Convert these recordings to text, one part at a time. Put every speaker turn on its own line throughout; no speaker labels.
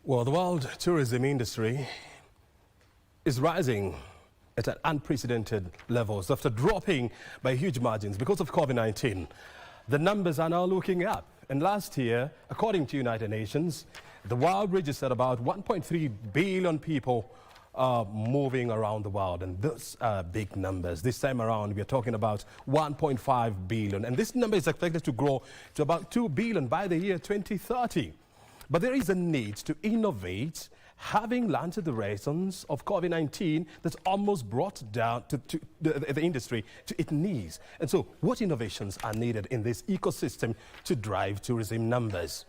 Well, the world tourism industry is rising at unprecedented levels after dropping by huge margins because of COVID-19. The numbers are now looking up. And last year, according to United Nations, the world registered about 1.3 billion people moving around the world. And those are big numbers. This time around, we are talking about 1.5 billion. And this number is expected to grow to about 2 billion by the year 2030. But there is a need to innovate, having learned the lessons of COVID-19 that almost brought down the industry to its knees. And so what innovations are needed in this ecosystem to drive tourism numbers?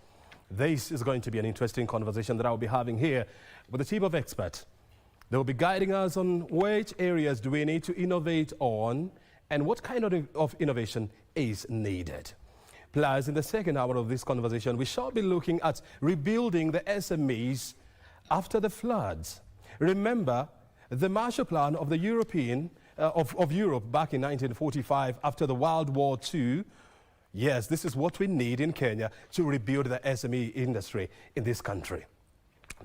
This is going to be an interesting conversation that I'll be having here with a team of experts. They will be guiding us on which areas do we need to innovate on and what kind of innovation is needed. Plus, in the second hour of this conversation, we shall be looking at rebuilding the SMEs after the floods. Remember, the Marshall Plan of the Europe back in 1945 after the World War II. Yes, this is what we need in Kenya to rebuild the SME industry in this country.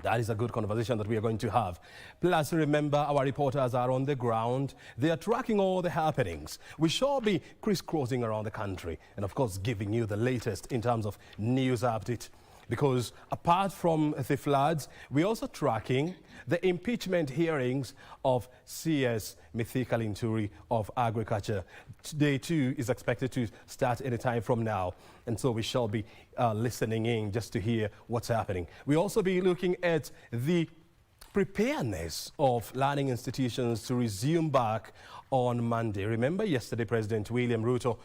That is a good conversation that we are going to have. Plus, remember, our reporters are on the ground. They are tracking all the happenings. We shall be crisscrossing around the country and, of course, giving you the latest in terms of news update. Because apart from the floods, we're also tracking the impeachment hearings of CS Mithika Linturi of Agriculture. Day 2 is expected to start any time from now. And so we shall be listening in just to hear what's happening. We'll also be looking at the preparedness of learning institutions to resume back on Monday. Remember, yesterday President William Ruto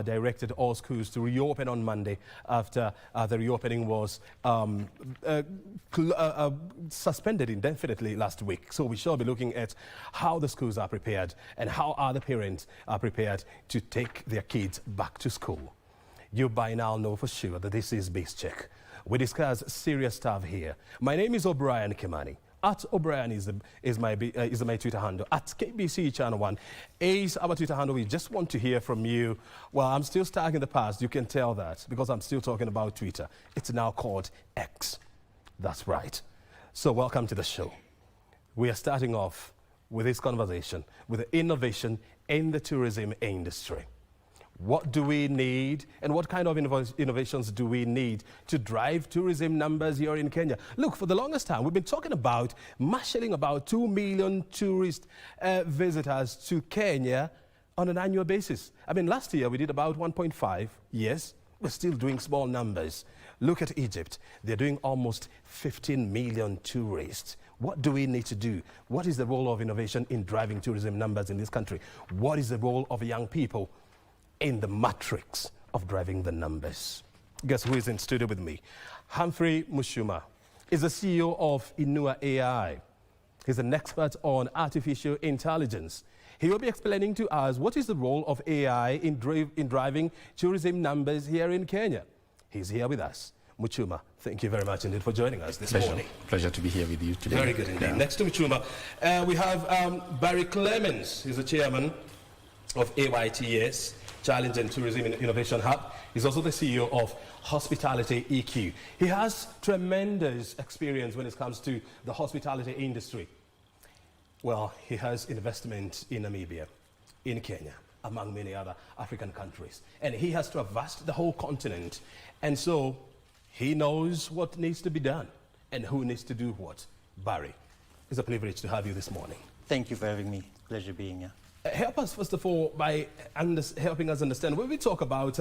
directed all schools to reopen on Monday after the reopening was suspended indefinitely last week. So we shall be looking at how the schools are prepared and how other parents are prepared to take their kids back to school. You by now know for sure that this is Base Check. We discuss serious stuff here. My name is O'Brien Kimani. At O'Brien is my Twitter handle. At KBC Channel 1 is our Twitter handle. We just want to hear from you. Well, I'm still stuck in the past. You can tell that because I'm still talking about Twitter. It's now called X. That's right. So welcome to the show. We are starting off with this conversation with the innovation in the tourism industry. What do we need and what kind of innovations do we need to drive tourism numbers here in Kenya? Look, for the longest time, we've been talking about marshalling about 2 million tourist visitors to Kenya on an annual basis. I mean, last year we did about 1.5. Yes, we're still doing small numbers. Look at Egypt. They're doing almost 15 million tourists. What do we need to do? What is the role of innovation in driving tourism numbers in this country? What is the role of young people in the matrix of driving the numbers? Guess who is in studio with me? Humphrey Mushuma is the CEO of Inua AI. He's an expert on artificial intelligence. He will be explaining to us what is the role of AI in driving tourism numbers here in Kenya. He's here with us. Muchuma, thank you very much indeed for joining us this morning.
Pleasure to be here with you today.
Very good indeed. Yeah. Next to Muchuma, we have Barry Clemens. He's the chairman of AYTS, Challenge and Tourism Innovation Hub. He's also the CEO of Hospitality EQ. He has tremendous experience when it comes to the hospitality industry. Well, he has investment in Namibia, in Kenya, among many other African countries. And he has traversed the whole continent. And so he knows what needs to be done and who needs to do what. Barry, it's a privilege to have you this morning.
Thank you for having me. Pleasure being here.
Help us, first of all, by helping us understand, when we talk about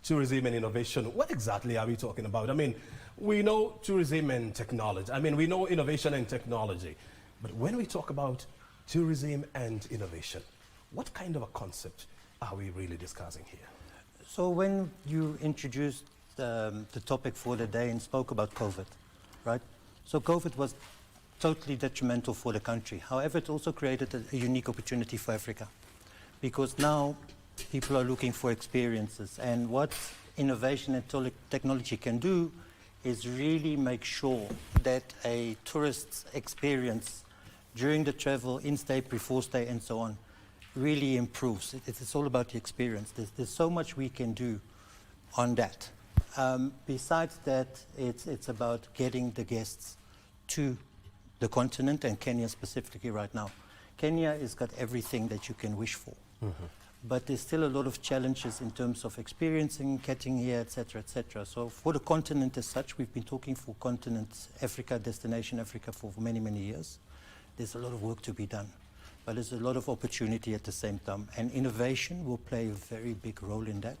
tourism and innovation, what exactly are we talking about? I mean, we know tourism and technology. I mean, we know innovation and technology. But when we talk about tourism and innovation, what kind of a concept are we really discussing here?
So when you introduced the topic for the day and spoke about COVID, right? So COVID was totally detrimental for the country. However, it also created a unique opportunity for Africa because now people are looking for experiences, and what innovation and technology can do is really make sure that a tourist's experience during the travel, in-stay, before stay, and so on, really improves. It's all about the experience. There's so much we can do on that. Besides that, it's about getting the guests to the continent, and Kenya specifically right now. Kenya has got everything that you can wish for. But there's still a lot of challenges in terms of experiencing, getting here, etc., etc. So for the continent as such, we've been talking for continent Africa, destination Africa for many, many years. There's a lot of work to be done, but there's a lot of opportunity at the same time. And innovation will play a very big role in that,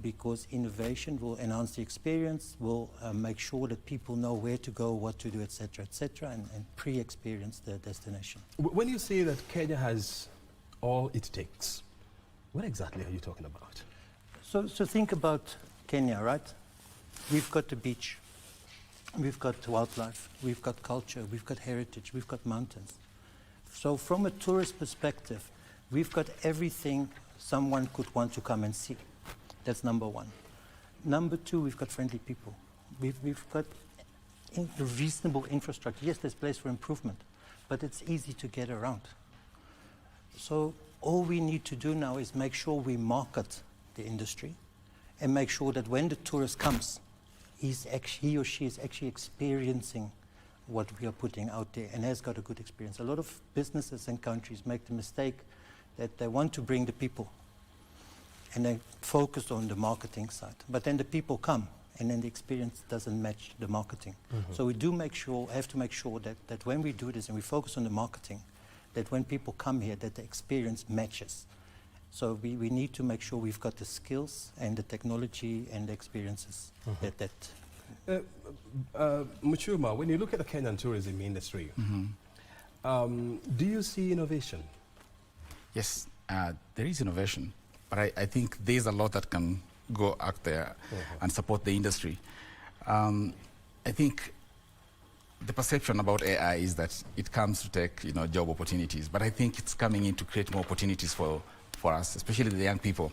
because innovation will enhance the experience, will make sure that people know where to go, what to do, etc., etc., and pre-experience the destination.
When you say that Kenya has all it takes, what exactly are you talking about?
So think about Kenya, right? We've got the beach, we've got wildlife, we've got culture, we've got heritage, we've got mountains. So from a tourist perspective, we've got everything someone could want to come and see. That's number one. Number two, we've got friendly people. We've got reasonable infrastructure. Yes, there's place for improvement, but it's easy to get around. So all we need to do now is make sure we market the industry and make sure that when the tourist comes, he or she is actually experiencing what we are putting out there and has got a good experience. A lot of businesses and countries make the mistake that they want to bring the people and they focus on the marketing side. But then the people come and then the experience doesn't match the marketing. So we do have to make sure that when we do this and we focus on the marketing, that when people come here, that the experience matches. So we need to make sure we've got the skills and the technology and the experiences
Muchuma, when you look at the Kenyan tourism industry, do you see innovation?
Yes, there is innovation, but I think there's a lot that can go out there and support the industry. I think the perception about AI is that it comes to take, job opportunities, but I think it's coming in to create more opportunities for us, especially the young people.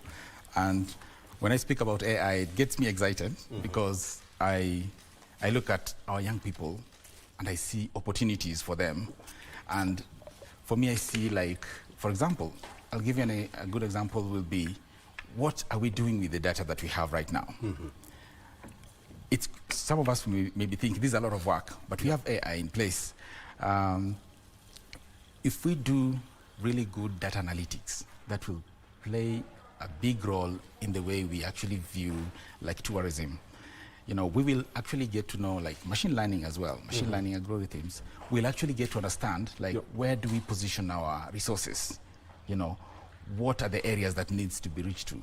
And when I speak about AI, it gets me excited because I look at our young people and I see opportunities for them. And for me, I see, like, for example, I'll give you a good example will be, what are we doing with the data that we have right now? Some of us maybe think this is a lot of work, but we have AI in place. If we do really good data analytics, that will play a big role in the way we actually view, like, tourism. We will actually get to know, like, machine learning as well, machine learning algorithms. We'll actually get to understand, like, where do we position our resources? What are the areas that needs to be reached to?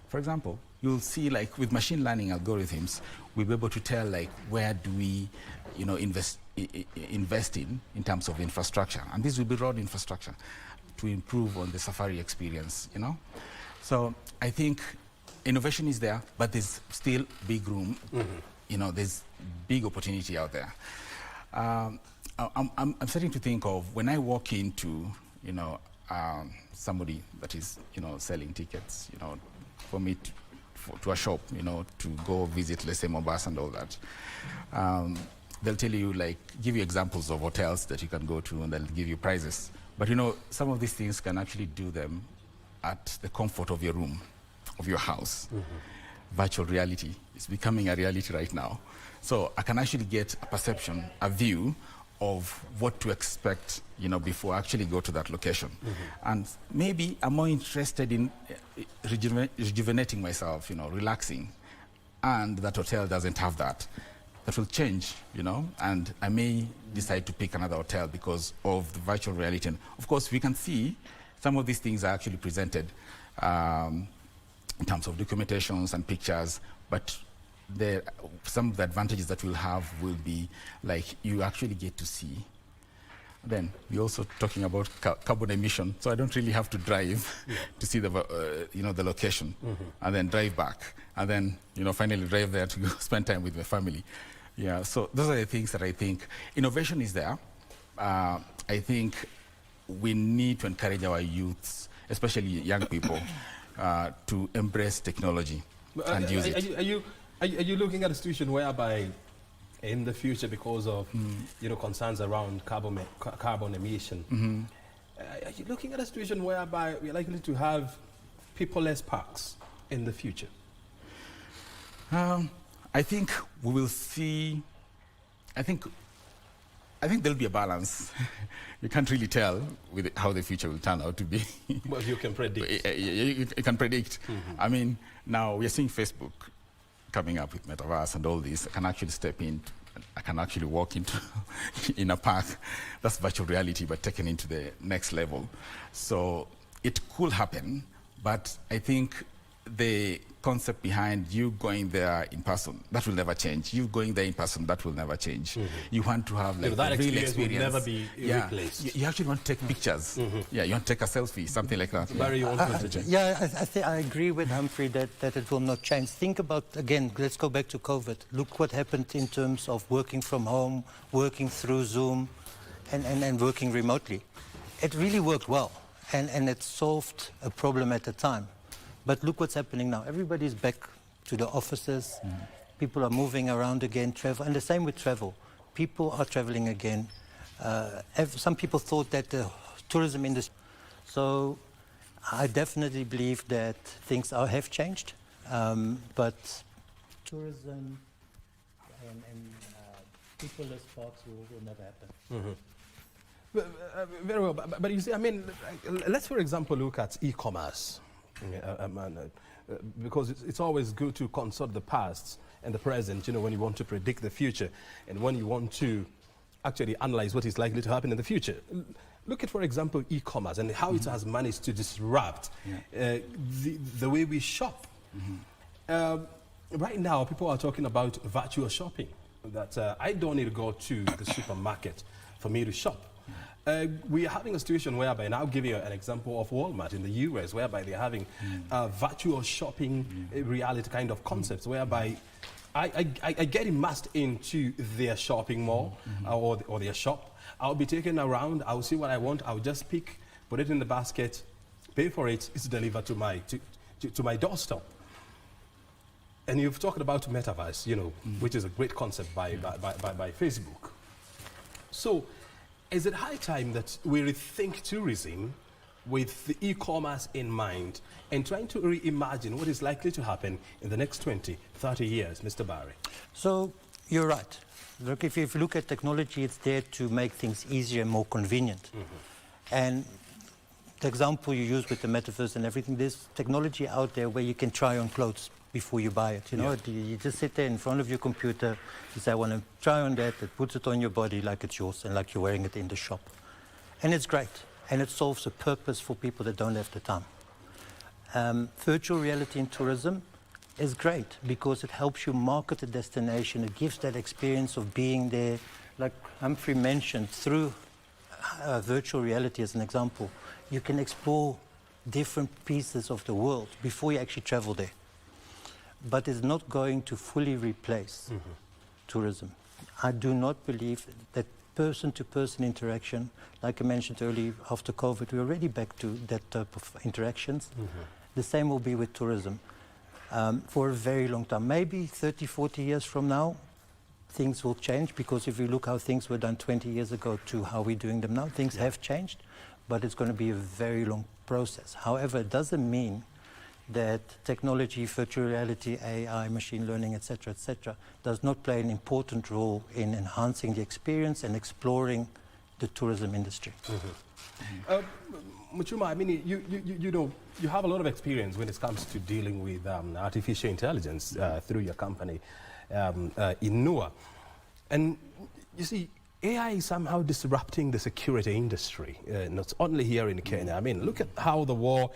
For example, you'll see, like, with machine learning algorithms, we'll be able to tell, like, where do we, invest in terms of infrastructure. And this will be road infrastructure to improve on the safari experience, So I think innovation is there, but there's still big room. There's big opportunity out there. I'm starting to think of when I walk into, somebody that is, selling tickets, for me to a shop, to go visit, let's say, Mombasa and all that. They'll tell you, like, give you examples of hotels that you can go to, and they'll give you prices. But, some of these things can actually do them at the comfort of your room, of your house. Virtual reality is becoming a reality right now. So I can actually get a perception, a view of what to expect, before I actually go to that location. And maybe I'm more interested in rejuvenating myself, relaxing. And that hotel doesn't have that. That will change, and I may decide to pick another hotel because of the virtual reality. And of course, we can see some of these things are actually presented in terms of documentations and pictures, but some of the advantages that we'll have will be, like, you actually get to see. Then we're also talking about carbon emission, so I don't really have to drive to see the location, and then drive back, and then finally drive there to go spend time with my family. Yeah, so those are the things that I think innovation is there. I think we need to encourage our youths, especially young people, to embrace technology and use it.
Are you looking at a situation whereby in the future, because of concerns around carbon emission, are you looking at a situation whereby we're likely to have people-less parks in the future?
I think we will see, I think there'll be a balance. You can't really tell with how the future will turn out to be.
Well, you can predict.
You can predict. I mean, now we're seeing Facebook coming up with metaverse and all this. I can actually step in, I can actually walk into in a park. That's virtual reality, but taken into the next level. So it could happen, but I think the concept behind you going there in person, that will never change. You going there in person, that will never change. You want to have like
that
a real
experience will
experience.
never be replaced.
You actually want to take pictures. Yeah, you want to take a selfie, something like that.
Barry, you want to change?
Yeah, I agree with Humphrey that it will not change. Think about, again, let's go back to COVID. Look what happened in terms of working from home, working through Zoom, and working remotely. It really worked well, and it solved a problem at the time. But look what's happening now. Everybody's back to the offices. People are moving around again, travel, and the same with travel. People are traveling again. Some people thought that the tourism industry. So I definitely believe that things have changed, but tourism and people-less parks will never happen.
Very well, but you see, I mean, let's for example look at e-commerce. Because it's always good to consult the past and the present, you know, when you want to predict the future and when you want to actually analyze what is likely to happen in the future. Look at, for example, e-commerce and how it has managed to disrupt the way we shop. Right now, people are talking about virtual shopping, that I don't need to go to the supermarket for me to shop. We are having a situation whereby, and I'll give you an example of Walmart in the US, whereby they're having virtual shopping reality kind of concepts, whereby I get immersed into their shopping mall or their shop. I'll be taken around, I'll see what I want, I'll just pick, put it in the basket, pay for it, it's delivered to my doorstep. And you've talked about metaverse, you know, which is a great concept by Facebook. So, is it high time that we rethink tourism with the e-commerce in mind and trying to reimagine what is likely to happen in the next 20, 30 years, Mr. Barry?
So you're right. Look, if you look at technology, it's there to make things easier and more convenient. And the example you use with the metaverse and everything, there's technology out there where you can try on clothes before you buy it. You know, you just sit there in front of your computer, you say, I want to try on that, it puts it on your body like it's yours and like you're wearing it in the shop. And it's great. And it solves a purpose for people that don't have the time. Virtual reality in tourism is great because it helps you market a destination. It gives that experience of being there. Like Humphrey mentioned, through virtual reality as an example, you can explore different pieces of the world before you actually travel there. But it's not going to fully replace tourism. I do not believe that person-to-person interaction, like I mentioned earlier, after COVID, we're already back to that type of interactions. The same will be with tourism for a very long time. Maybe 30, 40 years from now, things will change, because if you look how things were done 20 years ago to how we're doing them now, things have changed, but it's going to be a very long process. However, it doesn't mean that technology, virtual reality, AI, machine learning, etc., does not play an important role in enhancing the experience and exploring the tourism industry.
Muchuma, I mean, you know, you have a lot of experience when it comes to dealing with artificial intelligence through your company, Inua. And you see, AI is somehow disrupting the security industry, not only here in Kenya. I mean, look at how the war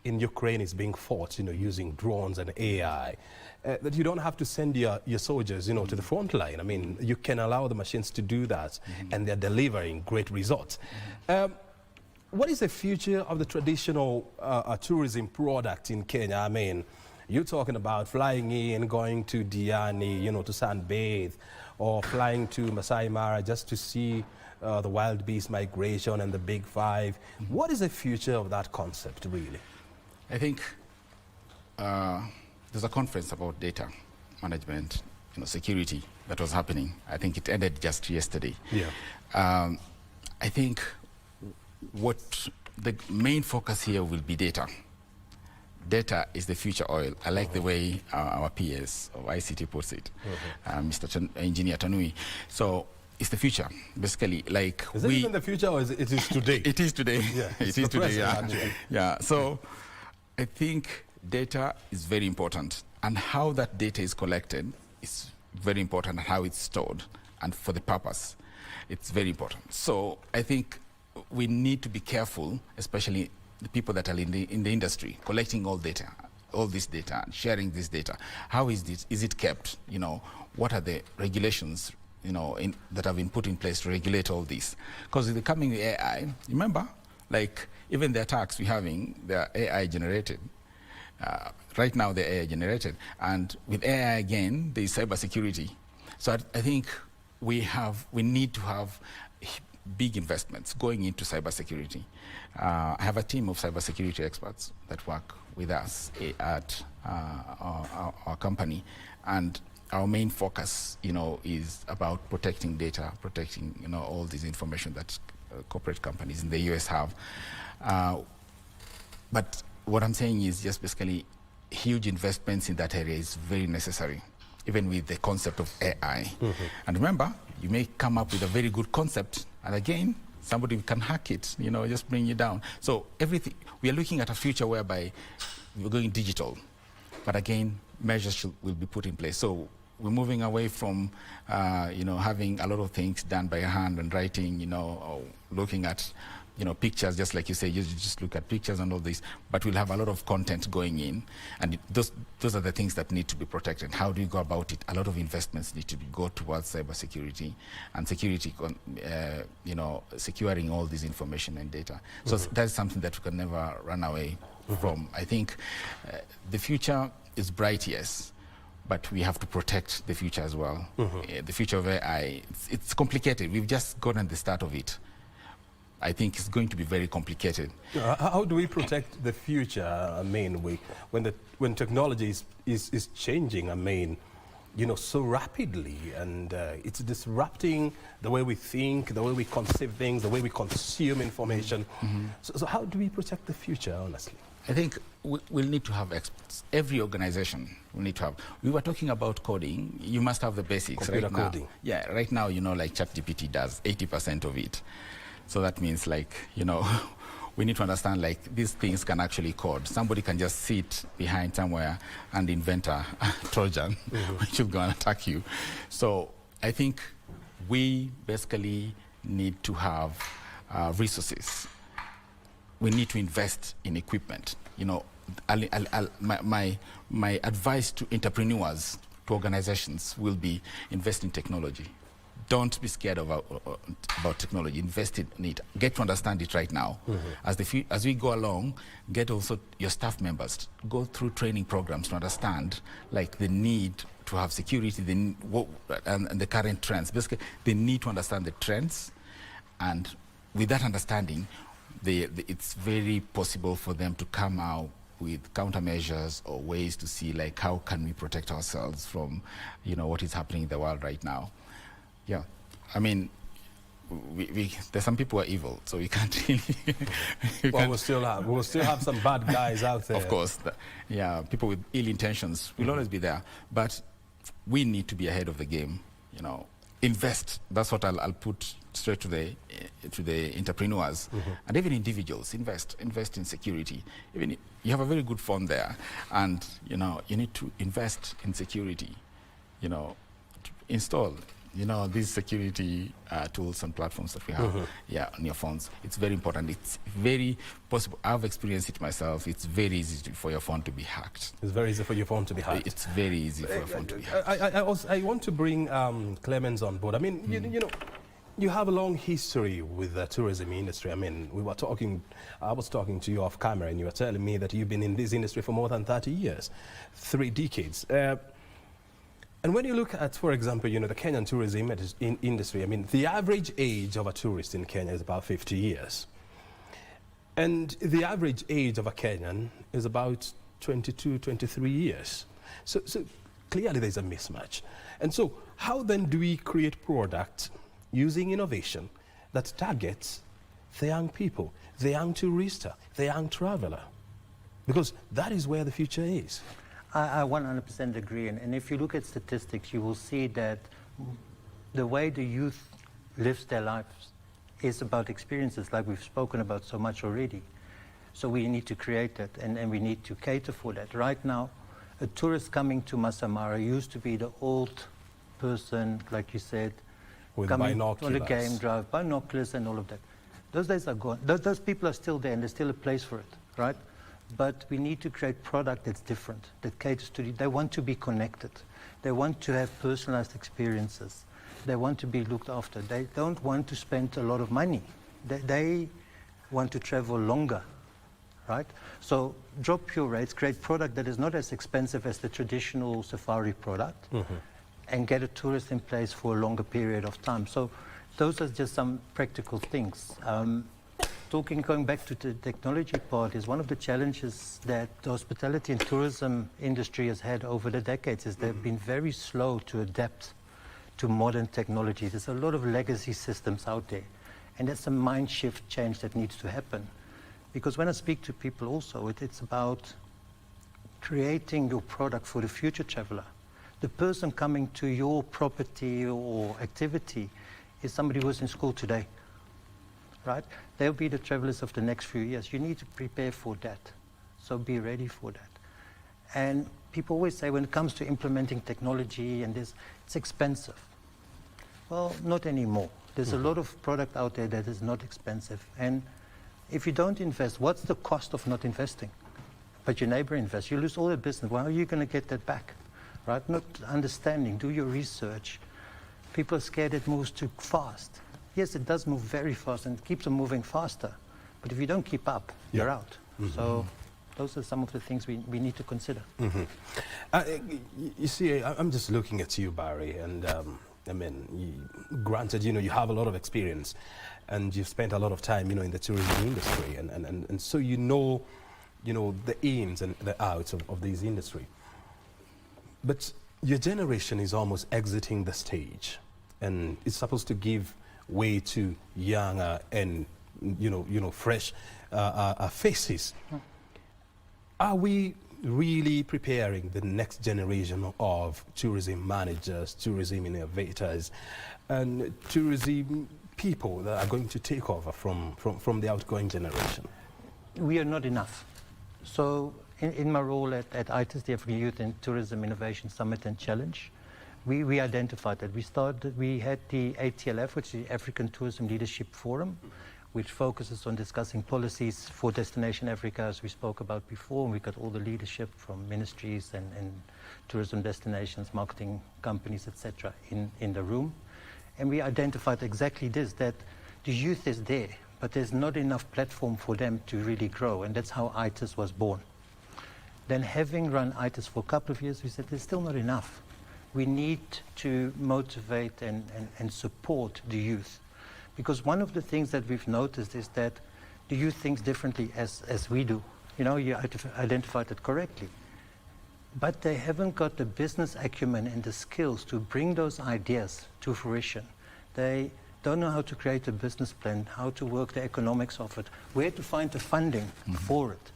in Ukraine is being fought, you know, using drones and AI. That you don't have to send your soldiers, you know, to the front line. I mean, you can allow the machines to do that, and they're delivering great results. What is the future of the traditional tourism product in Kenya? I mean, you're talking about flying in, going to Diani, you know, to sunbathe, or flying to Masai Mara just to see the wild beast migration and the Big Five. What is the future of that concept, really?
I think there's a conference about data management, you know, security that was happening. I think it ended just yesterday. I think what the main focus here will be data. data is the future oil. I like the way our PS of ICT puts it, Mr. Engineer Tanui. So it's the future, basically. Like,
is it even the future, or it is today?
It is today.
Yeah,
it is today. Yeah. So I think data is very important, and how that data is collected is very important, and how it's stored, and for the purpose, it's very important. So I think we need to be careful, especially the people that are in the industry, collecting all data, all this data, and sharing this data. How is this? Is it kept? You know, what are the regulations, you know, that have been put in place to regulate all this? Because with the coming AI, remember, like even the attacks we're having, they're AI generated. Right now they're AI generated, and with AI again, there's cybersecurity. So I think we need to have big investments going into cybersecurity. I have a team of cybersecurity experts that work with us at our company, and our main focus, you know, is about protecting data, protecting, you know, all this information that corporate companies in the US have. But what I'm saying is just basically huge investments in that area is very necessary, even with the concept of AI. And remember, you may come up with a very good concept, and again, somebody can hack it, you know, just bring you down. So everything, we are looking at a future whereby we're going digital, but again, measures will be put in place. So we're moving away from, you know, having a lot of things done by hand and writing, you know, or looking at, you know, pictures, just like you say, you just look at pictures and all this, but we'll have a lot of content going in, and those are the things that need to be protected. How do you go about it? A lot of investments need to go towards cybersecurity and security, you know, securing all this information and data. So that's something that we can never run away from. I think the future is bright, yes, but we have to protect the future as well. The future of AI, it's complicated. We've just gotten the start of it. I think it's going to be very complicated.
How do we protect the future? I mean, when technology is changing, I mean, you know, so rapidly, and it's disrupting the way we think, the way we conceive things, the way we consume information. So how do we protect the future, honestly?
I think we'll need to have experts. Every organization will need to have. We were talking about coding. You must have the basics.
Computer
right
coding.
Now. Yeah, right now, you know, like ChatGPT does 80% of it. So that means, like, you know, we need to understand, like, these things can actually code. Somebody can just sit behind somewhere and invent a Trojan, which will go and attack you. So I think we basically need to have resources. We need to invest in equipment. You know, my advice to entrepreneurs, to organizations, will be invest in technology. Don't be scared about technology. Invest in it. Get to understand it right now. As we go along, get also your staff members, go through training programs to understand, like, the need to have security, and the current trends. Basically, they need to understand the trends, and with that understanding, it's very possible for them to come out with countermeasures or ways to see, like, how can we protect ourselves from, you know, what is happening in the world right now. Yeah, I mean, there's some people who are evil, so we can't really.
We'll still have some bad guys out there.
Of course, yeah, people with ill intentions will always be there, but we need to be ahead of the game. You know, invest. That's what I'll put straight to the entrepreneurs and even individuals. Invest in security. Even you have a very good fund there, and you know you need to invest in security. You know, install, you know, these security tools and platforms that we have, yeah, on your phones. It's very important. It's very possible. I've experienced it myself. It's very easy for your phone to be hacked.
It's very easy for your phone to be hacked.
It's very easy for your phone to be hacked.
I want to bring Clemens on board. I mean, you know, you have a long history with the tourism industry. I mean, I was talking to you off camera, and you were telling me that you've been in this industry for more than 30 years, 3 decades. And when you look at, for example, you know, the Kenyan tourism industry, I mean, the average age of a tourist in Kenya is about 50 years. And the average age of a Kenyan is about 22, 23 years. So clearly there's a mismatch. And so how then do we create product using innovation that targets the young people, the young tourista, the young traveler? Because that is where the future is.
I 100% agree. And if you look at statistics, you will see that the way the youth lives their lives is about experiences, like we've spoken about so much already. So we need to create that, and we need to cater for that. Right now, a tourist coming to Masamara used to be the old person, like you said,
With
coming
binoculars.
on a game drive, binoculars and all of that. Those days are gone. Those people are still there, and there's still a place for it, right? But we need to create product that's different, that caters to they want to be connected. They want to have personalized experiences. They want to be looked after. They don't want to spend a lot of money. They want to travel longer, right? So drop your rates, create product that is not as expensive as the traditional safari product, and get a tourist in place for a longer period of time. So those are just some practical things. Going back to the technology part, is one of the challenges that the hospitality and tourism industry has had over the decades is they've been very slow to adapt to modern technology. There's a lot of legacy systems out there, and there's a mind shift change that needs to happen. Because when I speak to people also, it's about creating your product for the future traveler. The person coming to your property or activity is somebody who's in school today, right? They'll be the travelers of the next few years. You need to prepare for that. So be ready for that. And people always say when it comes to implementing technology and this, it's expensive. Well, not anymore. There's a lot of product out there that is not expensive. And if you don't invest, what's the cost of not investing? But your neighbor invests, you lose all the business. Well, how are you going to get that back? Right? Not understanding, do your research. People are scared it moves too fast. Yes, it does move very fast and it keeps on moving faster. But if you don't keep up, you're out. So those are some of the things we need to consider.
You see, I'm just looking at you, Barry, and I mean, granted, you have a lot of experience and you've spent a lot of time, in the tourism industry, and so the ins and the outs of this industry. But your generation is almost exiting the stage, and it's supposed to give way to younger and fresh faces. Are we really preparing the next generation of tourism managers, tourism innovators, and tourism people that are going to take over from the outgoing generation?
We are not enough. So in my role at ITIS, the African Youth and Tourism Innovation Summit and Challenge, we identified that. We had the ATLF, which is the African Tourism Leadership Forum, which focuses on discussing policies for Destination Africa, as we spoke about before. And we got all the leadership from ministries and tourism destinations, marketing companies, etc., in the room. And we identified exactly this, that the youth is there, but there's not enough platform for them to really grow. And that's how ITIS was born. Then having run ITIS for a couple of years, we said there's still not enough. We need to motivate and support the youth. Because one of the things that we've noticed is that the youth thinks differently as we do. You identified it correctly. But they haven't got the business acumen and the skills to bring those ideas to fruition. They don't know how to create a business plan, how to work the economics of it, where to find the funding for it.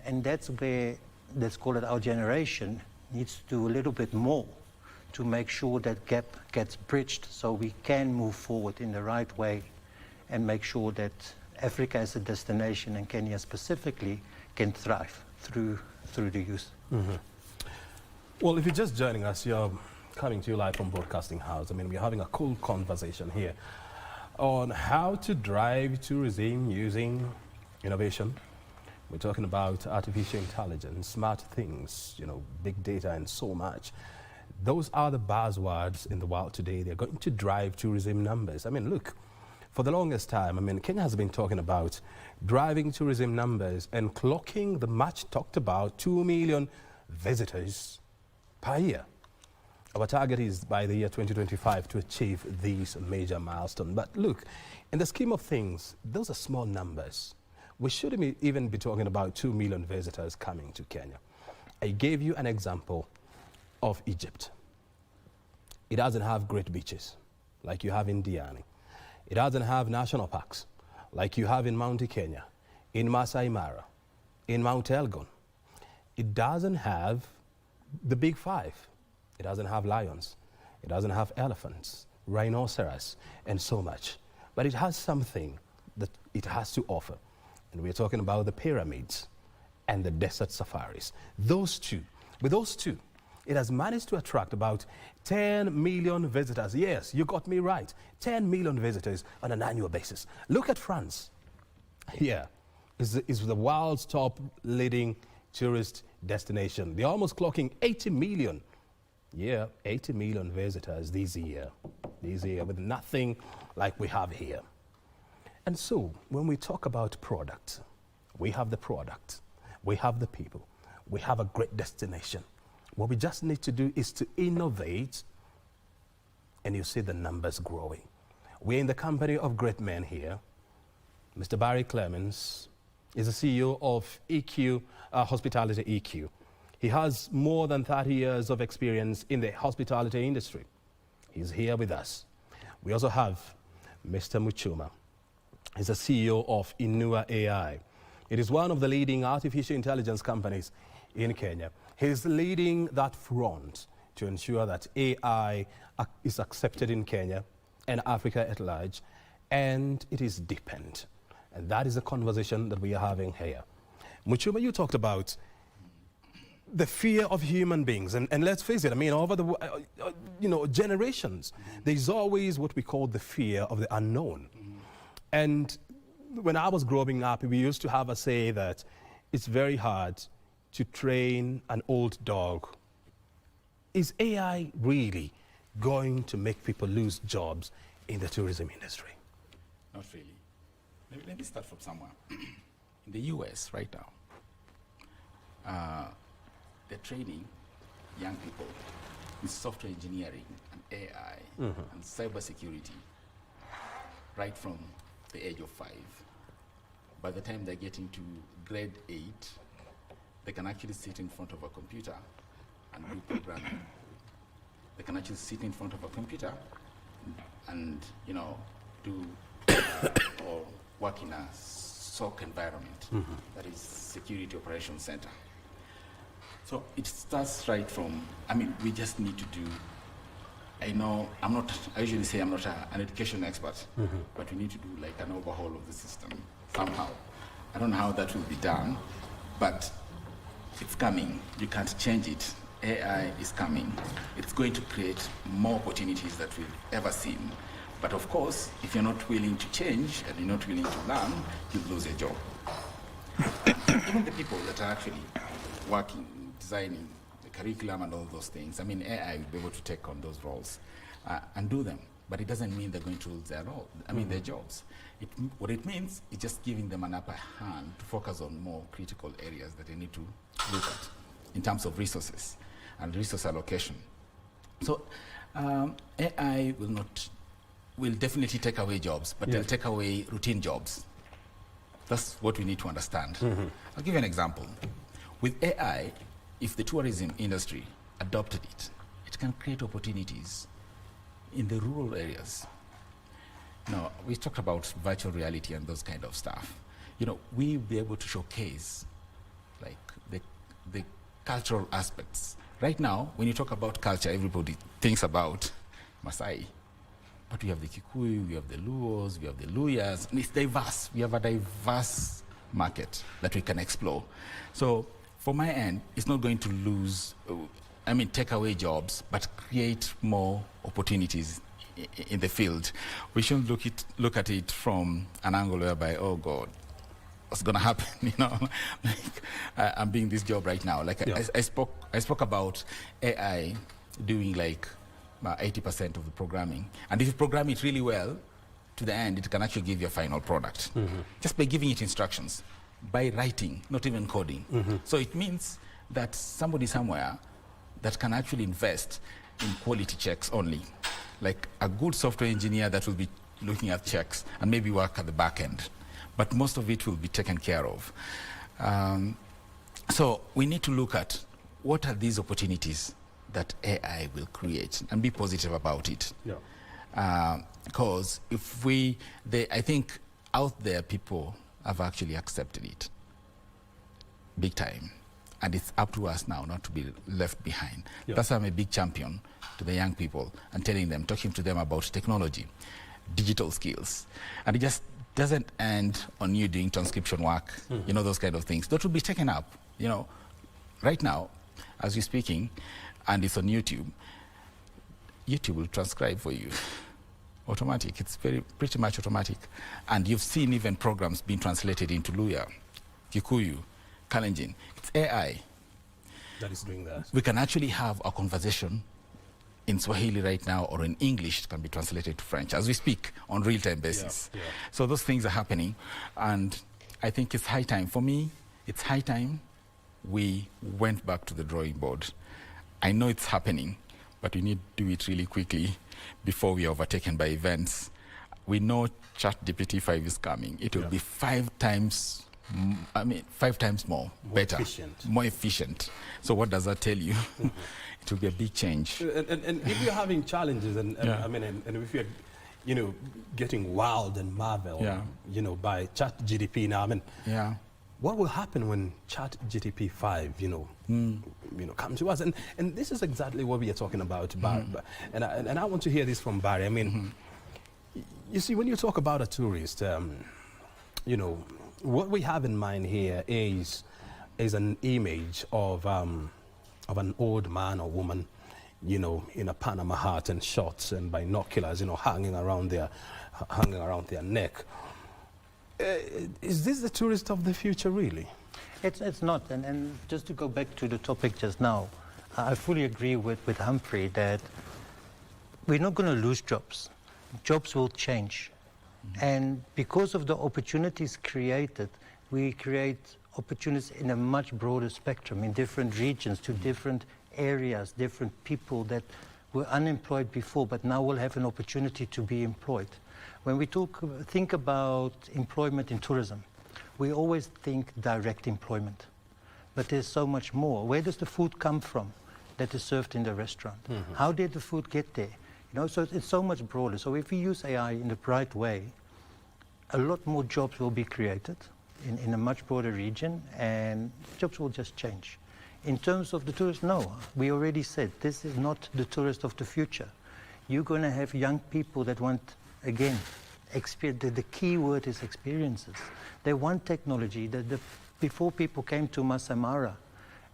And that's where, let's call it our generation, needs to do a little bit more to make sure that gap gets bridged so we can move forward in the right way and make sure that Africa as a destination and Kenya specifically can thrive through the youth.
Well, if you're just joining us, you're coming to you live from Broadcasting House. I mean, we're having a cool conversation here on how to drive tourism using innovation. We're talking about artificial intelligence, smart things, big data and so much. Those are the buzzwords in the world today. They're going to drive tourism numbers. I mean, look, for the longest time, Kenya has been talking about driving tourism numbers and clocking the much talked about 2 million visitors per year. Our target is by the year 2025 to achieve these major milestones. But look, in the scheme of things, those are small numbers. We shouldn't even be talking about 2 million visitors coming to Kenya. I gave you an example of Egypt. It doesn't have great beaches like you have in Diani. It doesn't have national parks like you have in Mount Kenya, in Masai Mara, in Mount Elgon. It doesn't have the big five. It doesn't have lions. It doesn't have elephants, rhinoceros, and so much. But it has something that it has to offer. And we're talking about the pyramids and the desert safaris. With those two, it has managed to attract about 10 million visitors. Yes, you got me right. 10 million visitors on an annual basis. Look at France. Here is the world's top leading tourist destination. They're almost clocking 80 million. Yeah, 80 million visitors this year, with nothing like we have here. And so, when we talk about product, we have the product, we have the people, we have a great destination. What we just need to do is to innovate, and you see the numbers growing. We're in the company of great men here. Mr. Barry Clemens is the CEO of EQ, Hospitality EQ. He has more than 30 years of experience in the hospitality industry. He's here with us. We also have Mr. Muchuma. He's the CEO of Inua AI. It is one of the leading artificial intelligence companies in Kenya. He's leading that front to ensure that AI is accepted in Kenya and Africa at large, and it is deepened. And that is the conversation that we are having here. Muchuma, you talked about the fear of human beings, and let's face it, I mean, over the generations, there's always what we call the fear of the unknown. And when I was growing up, we used to have a say that it's very hard to train an old dog. Is AI really going to make people lose jobs in the tourism industry?
Not really. Let me start from somewhere. In the US right now, they're training young people in software engineering and AI and cybersecurity right from the age of 5. By the time they're getting to grade 8, they can actually sit in front of a computer and do programming. They can actually sit in front of a computer and, do or work in a SOC environment, that is Security Operations Center. So it starts right from, we just need to do, I usually say I'm not an education expert, but we need to do like an overhaul of the system somehow. I don't know how that will be done, but it's coming. You can't change it. AI is coming. It's going to create more opportunities that we've ever seen. But of course, if you're not willing to change and you're not willing to learn, you'll lose your job. Even the people that are actually working, designing the curriculum and all those things, AI will be able to take on those roles and do them. But it doesn't mean they're going to lose their role. Their jobs. What it means is just giving them an upper hand to focus on more critical areas that they need to look at in terms of resources and resource allocation. So AI will definitely take away jobs, but they'll take away routine jobs. That's what we need to understand. I'll give you an example. With AI, if the tourism industry adopted it, it can create opportunities in the rural areas. We talked about virtual reality and those kind of stuff. We'll be able to showcase like the cultural aspects. Right now, when you talk about culture, everybody thinks about Maasai. But we have the Kikuyu, we have the Luos, we have the Luyas, and it's diverse. We have a diverse market that we can explore. So for my end, it's not going to take away jobs, but create more opportunities in the field. We shouldn't look at it from an angle whereby, oh God, what's going to happen? I'm doing this job right now. I spoke about AI doing 80% of the programming. And if you program it really well, to the end, it can actually give you a final product. Just by giving it instructions, by writing, not even coding. So it means that somebody somewhere that can actually invest in quality checks only, like a good software engineer that will be looking at checks and maybe work at the back end. But most of it will be taken care of. So we need to look at what are these opportunities that AI will create and be positive about it. Because I think out there people have actually accepted it. big time. And it's up to us now not to be left behind.
Yeah.
That's why I'm a big champion to the young people and telling them, talking to them about technology, digital skills. And it just doesn't end on you doing transcription work, you know, those kind of things. That will be taken up, you know. Right now, as we're speaking, and it's on YouTube, YouTube will transcribe for you. Automatic, it's pretty much automatic. And you've seen even programs being translated into Luya, Kikuyu, Kalenjin. It's AI.
That is doing that.
We can actually have a conversation in Swahili right now, or in English, it can be translated to French as we speak on real-time basis.
Yeah, yeah.
So those things are happening, and I think it's high time. For me, it's high time we went back to the drawing board. I know it's happening, but we need to do it really quickly before we are overtaken by events. We know ChatGPT-5 is coming. It will be 5 times, 5 times more better,
efficient.
more efficient. So what does that tell you? It will be a big change.
And if you're having challenges, and
Yeah.
I mean, and if you're, you know, getting wowed and marveled,
Yeah.
you know, by ChatGPT now, I mean,
Yeah.
what will happen when ChatGPT-5, you know, come to us? And this is exactly what we are talking about. And I want to hear this from Barry. I mean, you see, when you talk about a tourist, you know, what we have in mind here is an image of an old man or woman, you know, in a Panama hat and shorts and binoculars, you know, hanging around their neck. Is this the tourist of the future, really?
It's not. And just to go back to the topic just now, I fully agree with Humphrey that we're not going to lose jobs. Jobs will change. And because of the opportunities created, we create opportunities in a much broader spectrum, in different regions, to different areas, different people that were unemployed before, but now will have an opportunity to be employed. When we think about employment in tourism, we always think direct employment. But there's so much more. Where does the food come from that is served in the restaurant? How did the food get there? You know, so it's so much broader. So if we use AI in the right way, a lot more jobs will be created in a much broader region, and jobs will just change. In terms of the tourist, no. We already said this is not the tourist of the future. You're going to have young people that want, again, experience. The key word is experiences. They want technology. Before people came to Masai Mara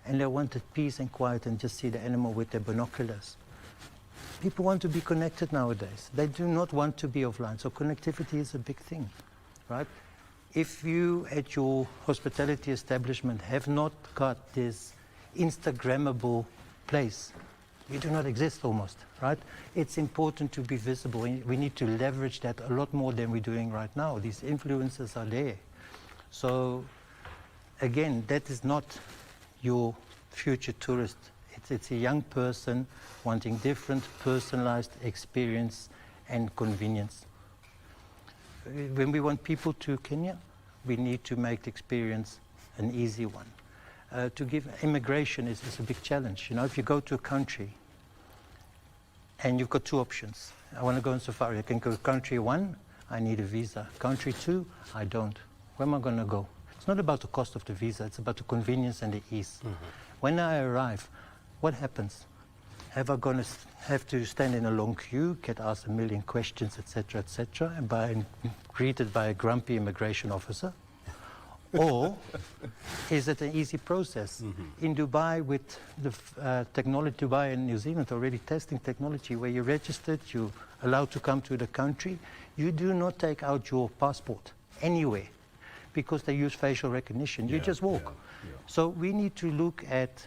and they wanted peace and quiet and just see the animal with their binoculars. People want to be connected nowadays. They do not want to be offline. So connectivity is a big thing, right? If you at your hospitality establishment have not got this Instagrammable place, you do not exist almost, right? It's important to be visible. We need to leverage that a lot more than we're doing right now. These influencers are there. So again, that is not your future tourist. It's a young person wanting different personalized experience and convenience. When we want people to Kenya, we need to make the experience an easy one. To give immigration is a big challenge. You know, if you go to a country and you've got 2 options. I want to go on safari. I can go to country 1, I need a visa. Country 2, I don't. Where am I going to go? It's not about the cost of the visa, it's about the convenience and the ease. When I arrive, what happens? Am I going to have to stand in a long queue, get asked a million questions, etc., and greeted by a grumpy immigration officer? Or is it an easy process? In Dubai, with the technology, Dubai and New Zealand already testing technology where you're registered, you're allowed to come to the country, you do not take out your passport anywhere because they use facial recognition. You just walk. So we need to look at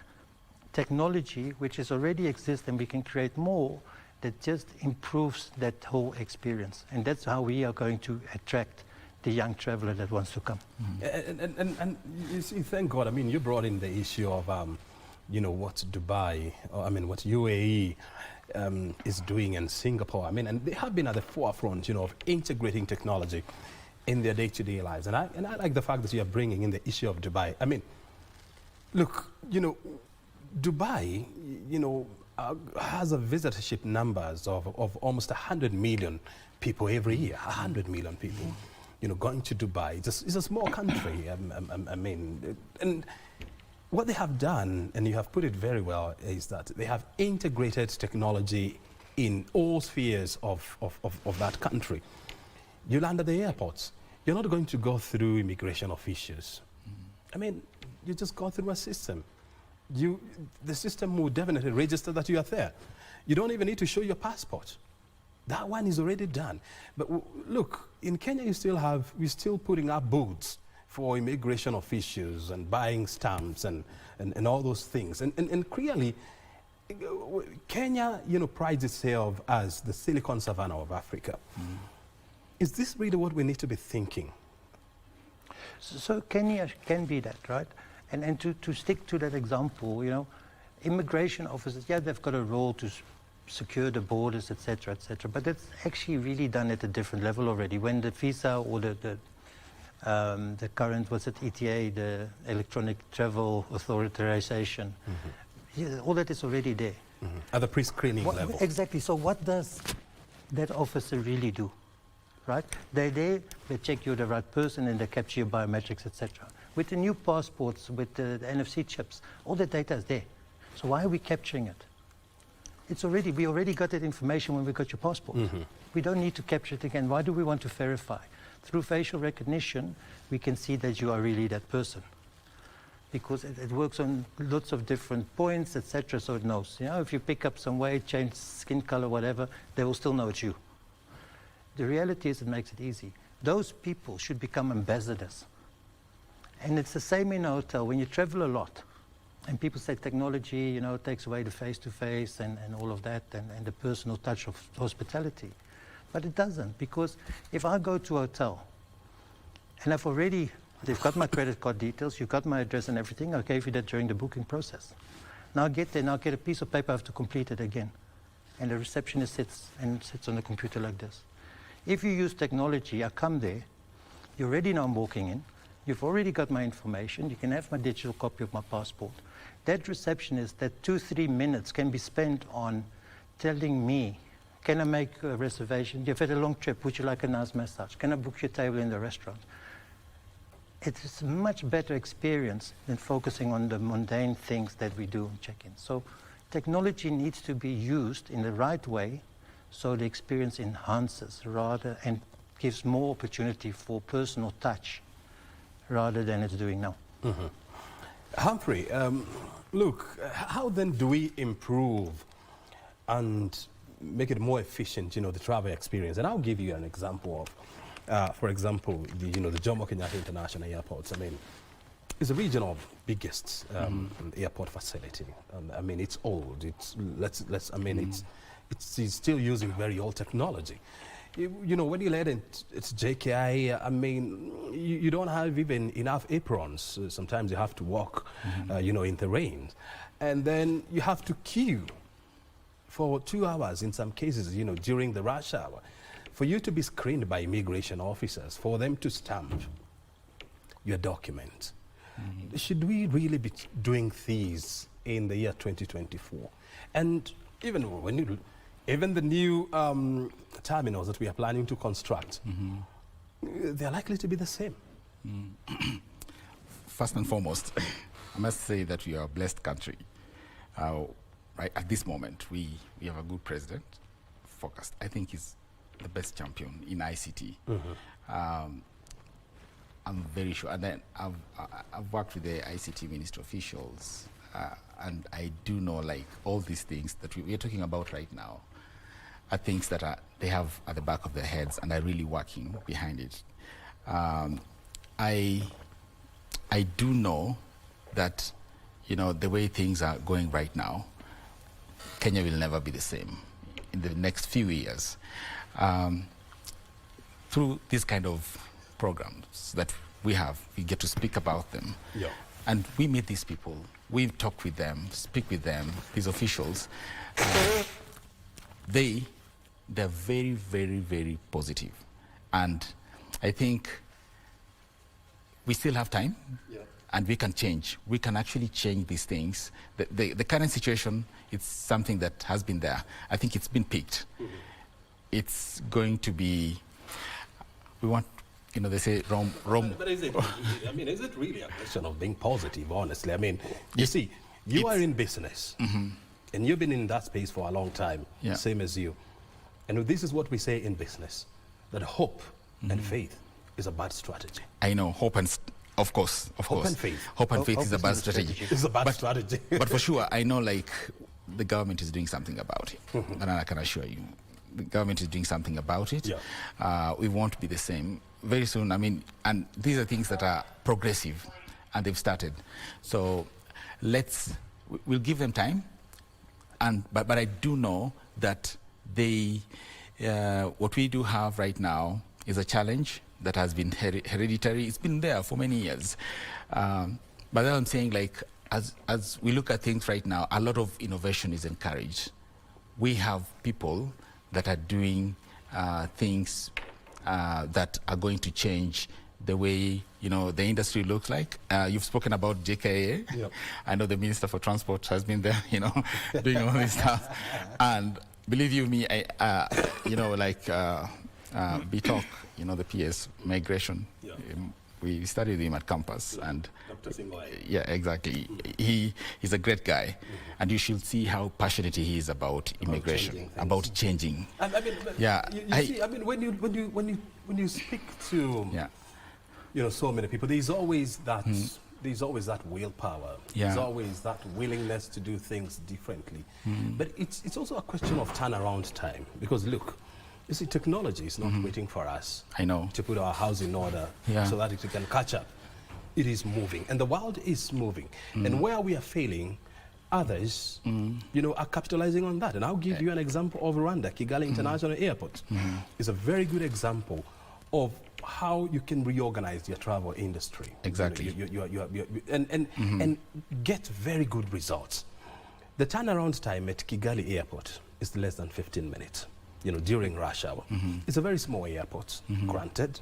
technology which is already exists, and we can create more that just improves that whole experience. And that's how we are going to attract the young traveler that wants to come.
And you see, thank God, I mean, you brought in the issue of, you know, what Dubai, or I mean, what UAE is doing, and Singapore. I mean, and they have been at the forefront, you know, of integrating technology in their day-to-day lives. And I like the fact that you are bringing in the issue of Dubai. I mean, look, you know, Dubai, you know, has a visitorship numbers of almost 100 million people every year, 100 million people. going to Dubai. It's a small country. I mean, and what they have done, and you have put it very well, is that they have integrated technology in all spheres of that country. You land at the airports, you're not going to go through immigration officials. I mean, you just go through a system. The system will definitely register that you are there. You don't even need to show your passport. That one is already done. But look, in Kenya, we're still putting up booths for immigration officials and buying stamps and all those things. And clearly, Kenya, prides itself as the Silicon Savannah of Africa. Is this really what we need to be thinking?
So Kenya can be that, right? And to stick to that example, immigration officers, yeah, they've got a role to secure the borders, etc., etc. But that's actually really done at a different level already. When the visa or the current, what's it, ETA, the Electronic Travel Authorization, yeah, all that is already there.
At the pre-screening level.
Exactly. So what does that officer really do? Right? They're there, they check you're the right person, and they capture your biometrics, etc. With the new passports, with the NFC chips, all the data is there. So why are we capturing it? We already got that information when we got your passport. We don't need to capture it again. Why do we want to verify? Through facial recognition, we can see that you are really that person. Because it works on lots of different points, etc. So it knows. If you pick up some weight, change skin color, whatever, they will still know it's you. The reality is it makes it easy. Those people should become ambassadors. And it's the same in a hotel. When you travel a lot, and people say technology, takes away the face-to-face and all of that, and the personal touch of hospitality. But it doesn't, because if I go to a hotel, and they've got my credit card details, you've got my address and everything, I gave you that during the booking process. Now I get there, now I get a piece of paper, I have to complete it again. And the receptionist sits on the computer like this. If you use technology, I come there, you already know I'm walking in, you've already got my information, you can have my digital copy of my passport. That receptionist, that 2-3 minutes can be spent on telling me, can I make a reservation? You've had a long trip, would you like a nice massage? Can I book your table in the restaurant? It's a much better experience than focusing on the mundane things that we do in check-in. So technology needs to be used in the right way so the experience enhances and gives more opportunity for personal touch rather than it's doing now.
Humphrey, look, how then do we improve and make it more efficient, the travel experience? And I'll give you an example of, for example, the Jomo Kenyatta International Airport. I mean, it's the regional biggest airport facility. I mean, it's old. It's it's still using very old technology. When you let it's JKI, I mean, you don't have even enough aprons. Sometimes you have to walk, in the rain. And then you have to queue for 2 hours in some cases, during the rush hour, for you to be screened by immigration officers, for them to stamp your document. Should we really be doing these in the year 2024? And even the new terminals that we are planning to construct, they're likely to be the same.
First and foremost, I must say that we are a blessed country. Right at this moment, we have a good president, focused. I think he's the best champion in ICT. I'm very sure. And then I've worked with the ICT ministry officials, and I do know, like, all these things that we're talking about right now are things that they have at the back of their heads and are really working behind it. I do know that, the way things are going right now, Kenya will never be the same in the next few years. Through this kind of programs that we have, we get to speak about them.
Yeah.
And we meet these people, we talk with them, speak with them, these officials. They're very, very, very positive. And I think we still have time, and we can change. We can actually change these things. The current situation, it's something that has been there. I think it's been picked. It's going to be, we want they say Rome.
But is it? I mean, is it really a question of being positive? Honestly, I mean, you see, you are in business, and you've been in that space for a long time, same as you. And this is what we say in business: that hope and faith is a bad strategy.
I know hope and. Of course.
Hope and faith.
Hope and faith is a bad strategy.
It's a bad strategy.
But for sure, I know like the government is doing something about it. And I can assure you, the government is doing something about it.
Yeah.
We won't be the same very soon. I mean, and these are things that are progressive, and they've started. So we'll give them time. But I do know that what we do have right now is a challenge that has been hereditary. It's been there for many years. But then I'm saying, like, as we look at things right now, a lot of innovation is encouraged. We have people that are doing things that are going to change the way, the industry looks like. You've spoken about JKA.
Yep. I
know the Minister for Transport has been there, doing all this stuff. And believe you me, BTOC, the PS, migration. Yeah. We studied him at campus, and yeah, exactly. He's a great guy, and you should see how passionate he is about immigration, about changing.
I mean,
yeah.
You see, I mean, when you speak to so many people, there's always that willpower.
Yeah.
There's always that willingness to do things differently. But it's also a question of turnaround time, because look. You see, technology is not waiting for us.
I know.
To put our house in order so that it can catch up. It is moving, and the world is moving. And where we are failing, others, are capitalizing on that. And I'll give you an example of Rwanda. Kigali International Airport is a very good example of how you can reorganize your travel industry.
Exactly.
And get very good results. The turnaround time at Kigali Airport is less than 15 minutes. During rush hour. It's a very small airport, granted.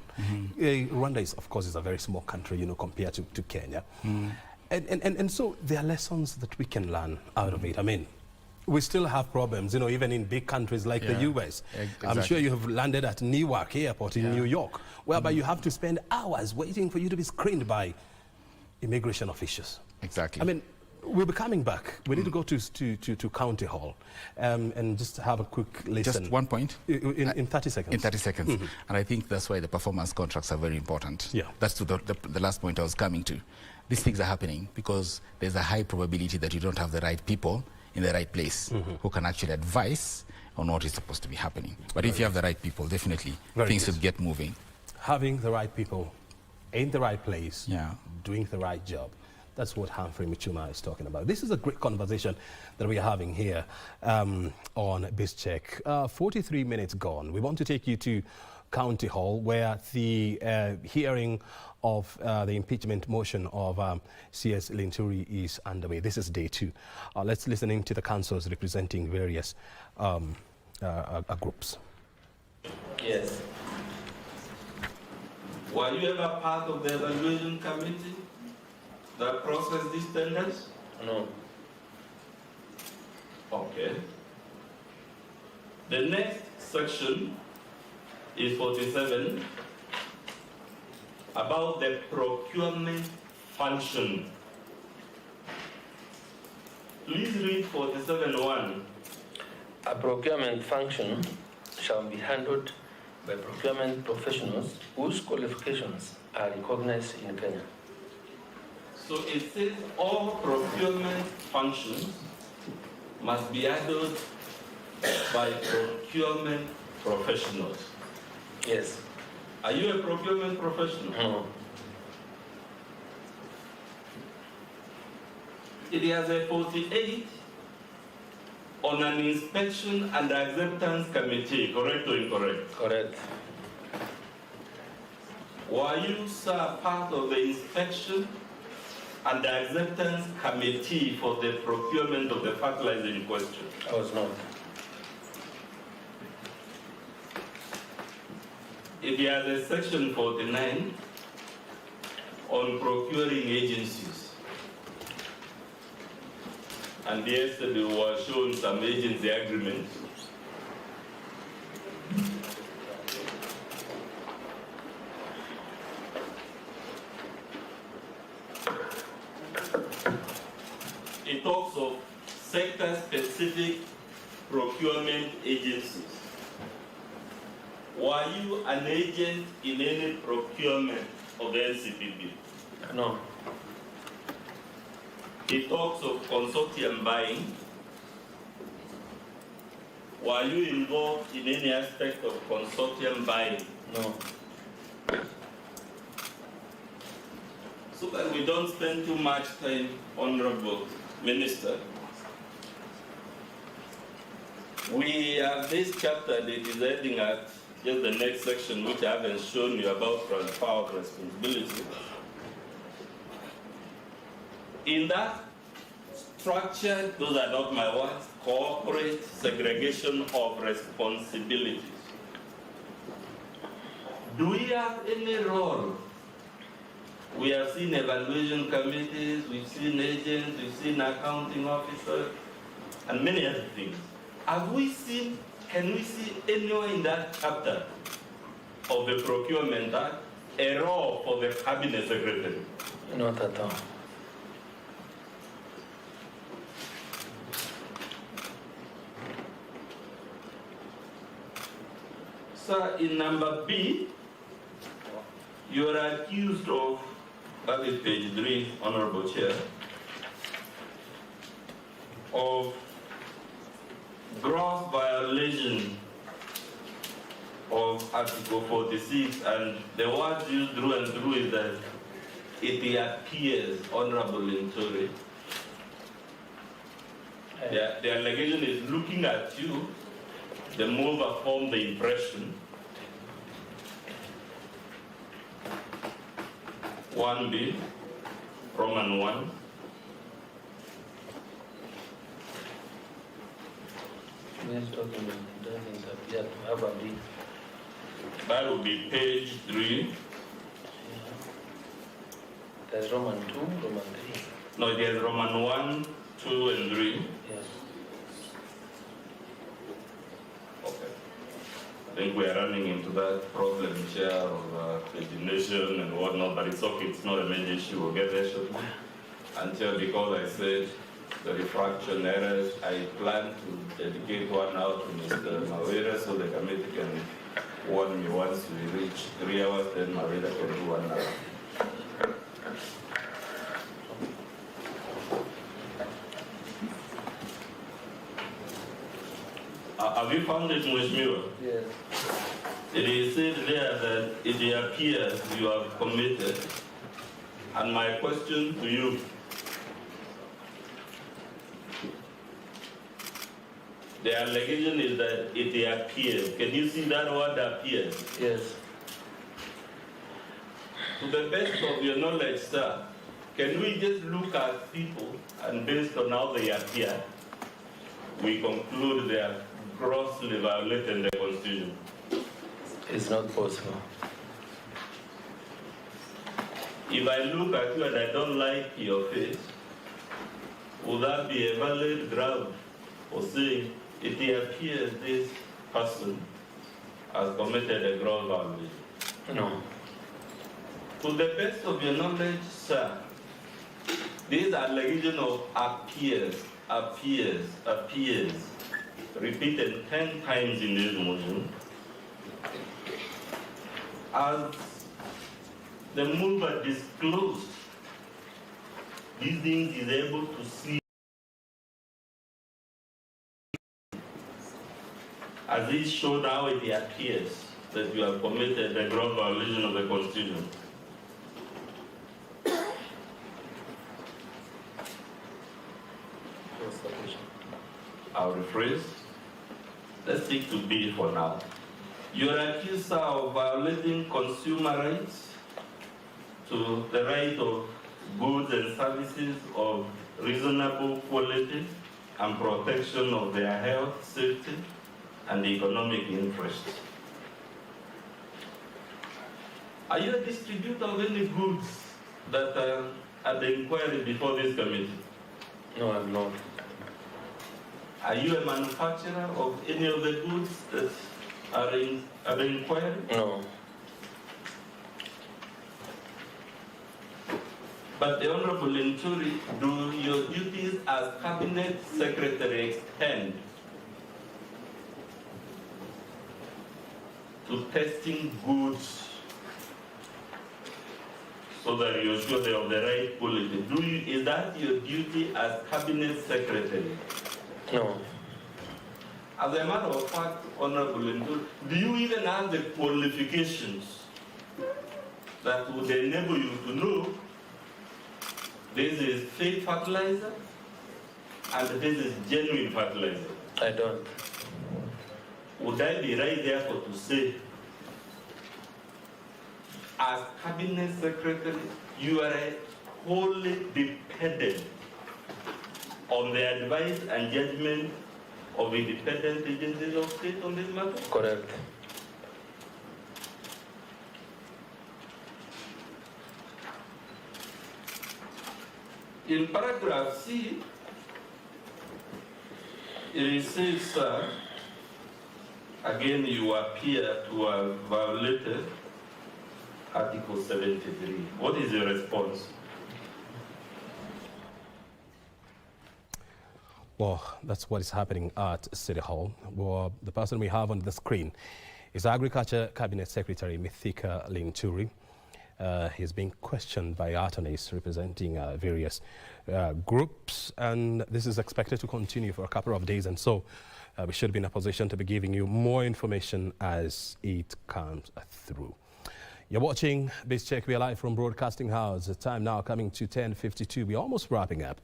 Rwanda is, of course, is a very small country, compared to Kenya. And so there are lessons that we can learn out of it. I mean, we still have problems, even in big countries like the US.
Exactly.
I'm sure you have landed at Newark Airport in New York, whereby you have to spend hours waiting for you to be screened by immigration officials.
Exactly.
I mean, we'll be coming back. We need to go to County Hall and just have a quick listen.
Just one point.
In 30 seconds.
In 30 seconds. And I think that's why the performance contracts are very important.
Yeah.
That's to the last point I was coming to. These things are happening because there's a high probability that you don't have the right people in the right place who can actually advise on what is supposed to be happening. But if you have the right people, definitely things will get moving. Having
the right people in the right place,
yeah,
doing the right job. That's what Humphrey Michuma is talking about. This is a great conversation that we are having here on BizCheck. 43 minutes gone. We want to take you to County Hall, where the hearing of the impeachment motion of CS Linturi is underway. This is day 2. Let's listen in to the councils representing various groups.
Yes. Were you ever part of the evaluation committee that processed these tenders?
No.
Okay. The next section is 47, about the procurement function. Please read 47.1.
A procurement function shall be handled by procurement professionals whose qualifications are recognized in Kenya.
So it says all procurement functions must be handled by procurement professionals.
Yes.
Are you a procurement professional?
No.
It has a 48 on an inspection and acceptance committee, correct or incorrect?
Correct.
Were you, sir, part of the inspection and the acceptance committee for the procurement of the fertilizer in question?
I was not.
It has a section 49 on procuring agencies. And yesterday we were shown some agency agreements. it talks of sector-specific procurement agencies. Were you an agent in any procurement of the NCPB?
No.
It talks of consortium buying. Were you involved in any aspect of consortium buying?
No.
So that we don't spend too much time, Honorable Minister, we have this chapter that is heading at just the next section, which I haven't shown you, about transfer of responsibility. In that structure, those are not my words, corporate segregation of responsibilities. Do we have any role? We have seen evaluation committees, we've seen agents, we've seen accounting officers, and many other things. Have we seen, can we see anywhere in that chapter of the Procurement Act a role for the Cabinet Secretary?
Not at all.
Sir, in number B, you are accused of, that is page 3, Honorable Chair, of gross violation of Article 46, and the words used through and through is that it appears, Honorable Ntore. The allegation is looking at you, the mover formed the impression. 1B, Roman 1.
This document doesn't appear to have a B.
That would be page 3.
Yeah. There's Roman 2, Roman 3.
No, there's Roman 1, 2, and 3.
Yes.
Okay. I think we are running into that problem, Chair, of pagination and whatnot, but it's okay, it's not a major issue, we'll get there shortly. Until, because I said the refraction errors, I plan to dedicate one out to Mr. Mawira so the committee can warn me once we reach 3 hours, then Mawira can do 1 hour. Have you found it, Mheshimiwa?
Yes.
It is said there that it appears you have committed. And my question to you, the allegation is that it appears. Can you see that word appears?
Yes.
To the best of your knowledge, sir, can we just look at people and based on how they appear, we conclude they are grossly violating the Constitution?
It's not possible.
If I look at you and I don't like your face, would that be a valid ground for saying it appears this person has committed a gross violation?
No.
To the best of your knowledge, sir, this allegation of appears, repeated 10 times in this motion, as the mover disclosed these things is able to see as it showed how it appears that you have committed a gross violation of the Constitution. I'll rephrase. Let's stick to B for now. You are accused, sir, of violating consumer rights to the right of goods and services of reasonable quality and protection of their health, safety, and economic interests. Are you a distributor of any goods that are at the inquiry before this committee?
No, I'm not.
Are you a manufacturer of any of the goods that are at the inquiry?
No.
But the Honorable Linturi, do your duties as Cabinet Secretary extend to testing goods so that you're sure they're of the right quality? Is that your duty as Cabinet Secretary?
No.
As a matter of fact, Honorable Linturi, do you even have the qualifications that would enable you to know this is fake fertilizer and this is genuine fertilizer?
I don't.
Would I be right therefore to say, as Cabinet Secretary, you are wholly dependent on the advice and judgment of independent agencies of state on this matter?
Correct.
In paragraph C, it says, sir, again you appear to have violated Article 73. What is your response?
Well, that's what is happening at City Hall. Well, the person we have on the screen is Agriculture Cabinet Secretary Mithika Linturi. He's being questioned by attorneys representing various groups, and this is expected to continue for a couple of days, and so we should be in a position to be giving you more information as it comes through. You're watching Biz Check. We are live from Broadcasting House. The time now coming to 10:52. We're almost wrapping up.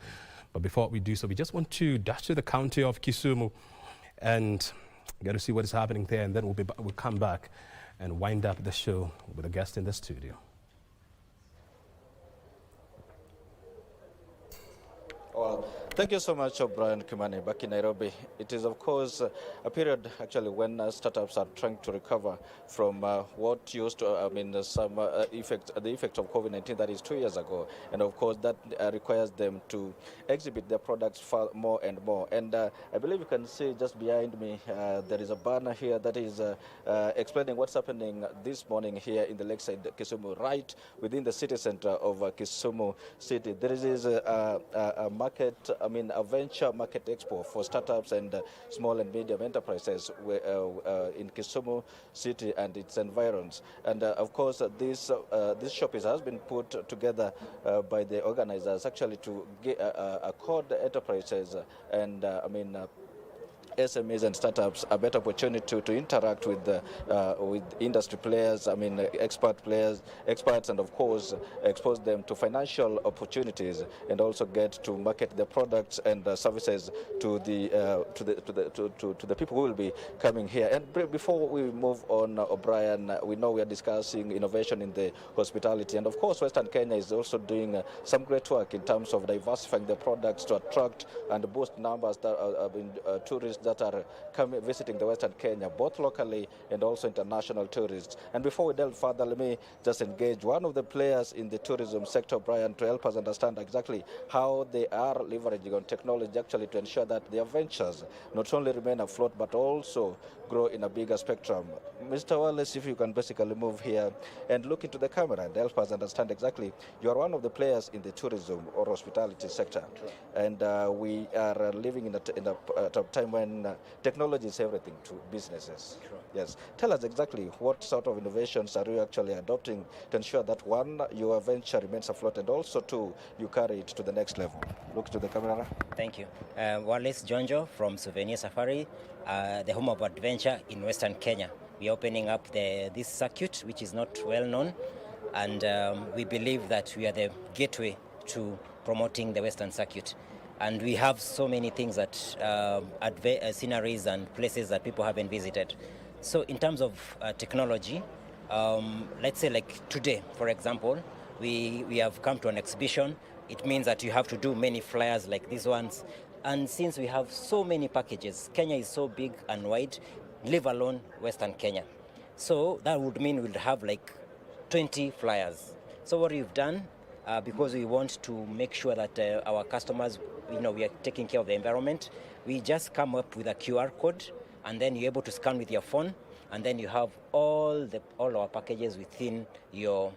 But before we do so, we just want to dash to the county of Kisumu and get to see what is happening there. And then we'll come back and wind up the show with a guest in the studio.
Well, thank you so much, Brian Kimani, back in Nairobi. It is, of course, a period actually when startups are trying to recover from what used to, the effect of COVID-19 that is 2 years ago. And of course, that requires them to exhibit their products far more and more. And I believe you can see just behind me, there is a banner here that is explaining what's happening this morning here in the Lakeside Kisumu, right within the city center of Kisumu City. There is a venture market expo for startups and small and medium enterprises in Kisumu City and its environs. And of course, this shop has been put together by the organizers actually to accord enterprises and SMEs and startups a better opportunity to interact with industry players, experts, and of course expose them to financial opportunities and also get to market their products and services to the people who will be coming here. And before we move on, O'Brien, we know we are discussing innovation in the hospitality, and of course Western Kenya is also doing some great work in terms of diversifying their products to attract and boost numbers that tourists that are visiting the Western Kenya, both locally and also international tourists. And before we delve further, let me just engage one of the players in the tourism sector, Brian, to help us understand exactly how they are leveraging on technology actually to ensure that their ventures not only remain afloat but also grow in a bigger spectrum. Mr. Wallace, if you can basically move here and look into the camera and help us understand exactly, you are one of the players in the tourism or hospitality sector. Sure. And we are living in a time when technology is everything to businesses. Sure. Yes. Tell us exactly what sort of innovations are you actually adopting to ensure that one, your venture remains afloat, and also two, you carry it to the next level. Look to the camera.
Thank you. Wallace Jonjo from Souvenir Safari, the home of adventure in Western Kenya. We are opening up this circuit, which is not well known, and we believe that we are the gateway to promoting the Western circuit. And we have so many things that sceneries and places that people haven't visited. So in terms of technology, let's say like today, for example, we have come to an exhibition. It means that you have to do many flyers like these ones. And since we have so many packages, Kenya is so big and wide, leave alone Western Kenya. So that would mean we'll have like 20 flyers. So what we've done, because we want to make sure that our customers, we are taking care of the environment, we just come up with a QR code, and then you're able to scan with your phone, and then you have all our packages within your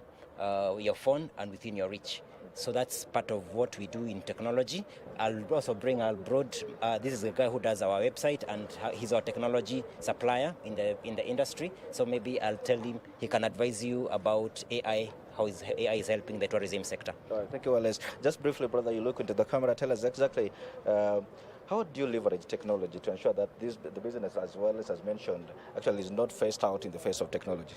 phone and within your reach. So that's part of what we do in technology. I'll also bring Albroad. This is a guy who does our website, and he's our technology supplier in the industry. So maybe I'll tell him, he can advise you about AI, how AI is helping the tourism sector.
All right, thank you, Wallace. Just briefly, brother, you look into the camera. Tell us exactly how do you leverage technology to ensure that the business, as Wallace has mentioned, actually is not phased out in the face of technology?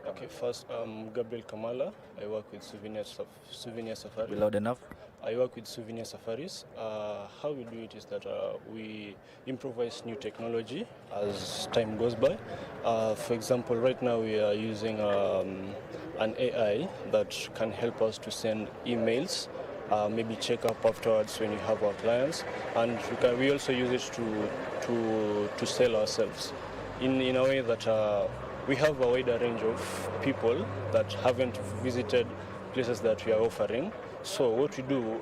Okay, first, Gabriel Kamala. I work with Souvenir Safaris.
Be loud enough.
I work with Souvenir Safaris. How we do it is that we improvise new technology as time goes by. For example, right now we are using an AI that can help us to send emails, maybe check up afterwards when you have our clients, and we also use it to sell ourselves in a way that we have a wider range of people that haven't visited places that we are offering. So what we do,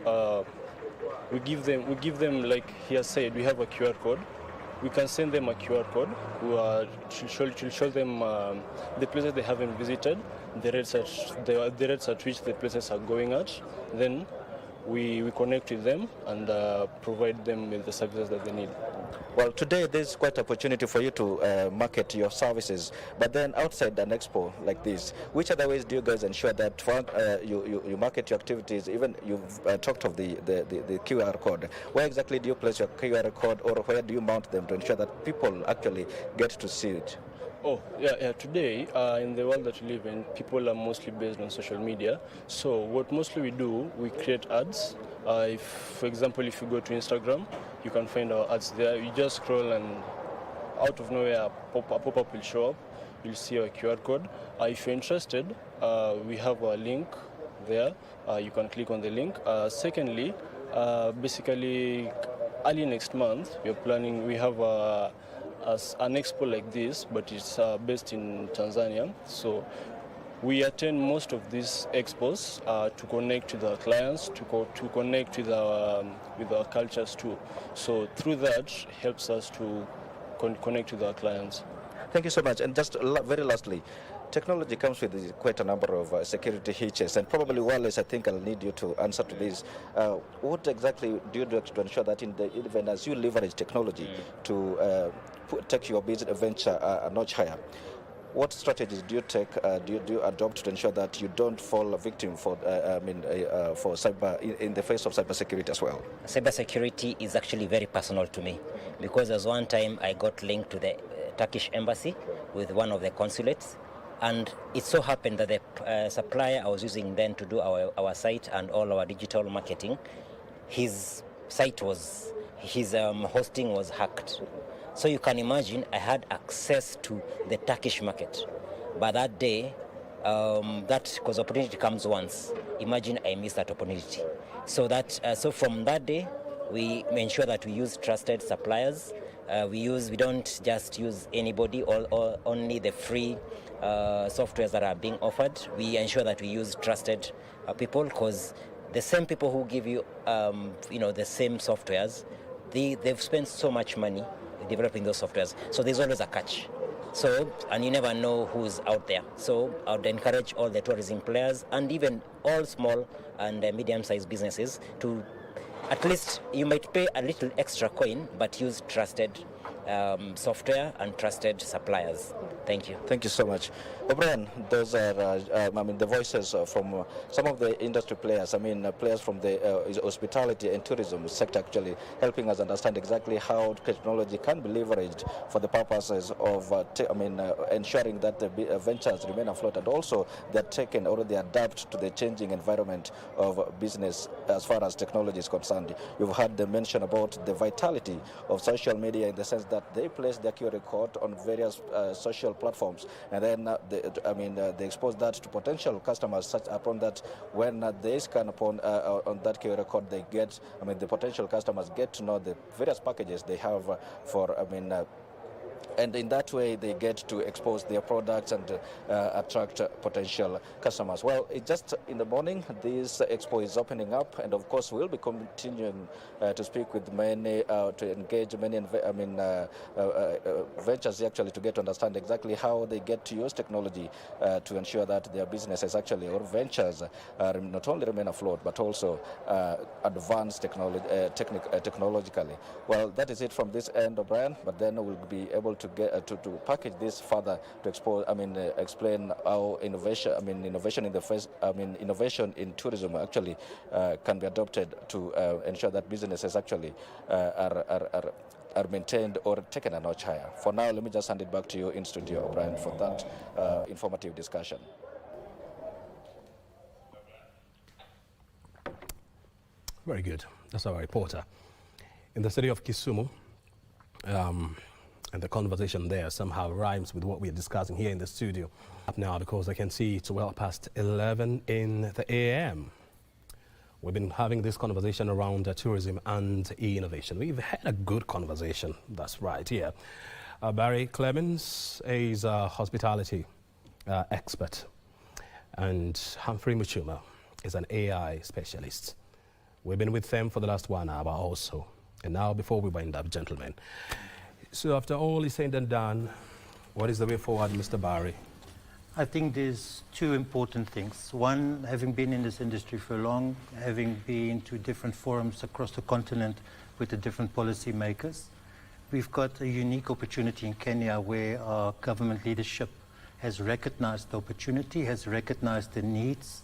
we give them, like he has said, we have a QR code. We can send them a QR code to show them the places they haven't visited, the rates at which the places are going at. Then we connect with them and provide them with the services that they need.
Well, today there's quite an opportunity for you to market your services, but then outside an expo like this, which other ways do you guys ensure that you market your activities? Even you've talked of the QR code. Where exactly do you place your QR code, or where do you mount them to ensure that people actually get to see it?
Oh, yeah. Today, in the world that we live in, people are mostly based on social media. So what mostly we do, we create ads. For example, if you go to Instagram, you can find our ads there. You just scroll and out of nowhere, a pop-up will show up. You'll see our QR code. If you're interested, we have a link there. You can click on the link. Secondly, basically, early next month, we have an expo like this, but it's based in Tanzania. So we attend most of these expos to connect with our clients, to connect with our cultures too. So through that helps us to connect with our clients.
Thank you so much. And just very lastly, technology comes with quite a number of security hitches, and probably, Wallace, I think I'll need you to answer to this. What exactly do you do to ensure that even as you leverage technology to take your business venture a notch higher? What strategies do you take? Do you adopt to ensure that you don't fall a victim for cyber in the face of cybersecurity as well?
Cybersecurity is actually very personal to me, because there's one time I got linked to the Turkish embassy with one of the consulates, and it so happened that the supplier I was using then to do our site and all our digital marketing, his hosting was hacked. So you can imagine I had access to the Turkish market. But that day, because opportunity comes once, imagine I missed that opportunity. So from that day, we ensure that we use trusted suppliers. We don't just use anybody or only the free softwares that are being offered. We ensure that we use trusted people, because the same people who give you, the same softwares, they've spent so much money developing those softwares. So there's always a catch. So, and you never know who's out there. So I would encourage all the tourism players and even all small and medium-sized businesses to, at least you might pay a little extra coin, but use trusted software and trusted suppliers. Thank you.
Thank you so much. O'Brien, those are the voices from some of the industry players, players from the hospitality and tourism sector, actually helping us understand exactly how technology can be leveraged for the purposes of ensuring that the ventures remain afloat, and also they already adapt to the changing environment of business as far as technology is concerned. You've heard them mention about the vitality of social media, in the sense that they place their QR code on various social platforms, and then they expose that to potential customers, such upon that when they scan upon on that QR code, they get, the potential customers get to know the various packages they have for And in that way, they get to expose their products and attract potential customers. Well, it just in the morning, this expo is opening up, and of course, we'll be continuing to speak with many, to engage many, ventures actually to get to understand exactly how they get to use technology to ensure that their businesses actually, or ventures, not only remain afloat, but also advance technologically. Well, that is it from this end, O'Brien, but then we'll be able to get to package this further to expose, explain how innovation in tourism actually can be adopted to ensure that businesses actually are maintained or taken a notch higher. For now, let me just hand it back to you in studio, O'Brien, for that informative discussion.
Very good. That's our reporter. In the city of Kisumu, and the conversation there somehow rhymes with what we're discussing here in the studio up now, because I can see it's well past 11 in the a.m. We've been having this conversation around tourism and e-innovation. We've had a good conversation, that's right, here. Barry Clemens is a hospitality expert, and Humphrey Muchuma is an AI specialist. We've been with them for the last 1 hour or so. And now, before we wind up, gentlemen, so after all is said and done, what is the way forward, Mr. Barry?
I think there's two important things. One, having been in this industry for long, having been to different forums across the continent with the different policy makers, we've got a unique opportunity in Kenya where our government leadership has recognized the opportunity, has recognized the needs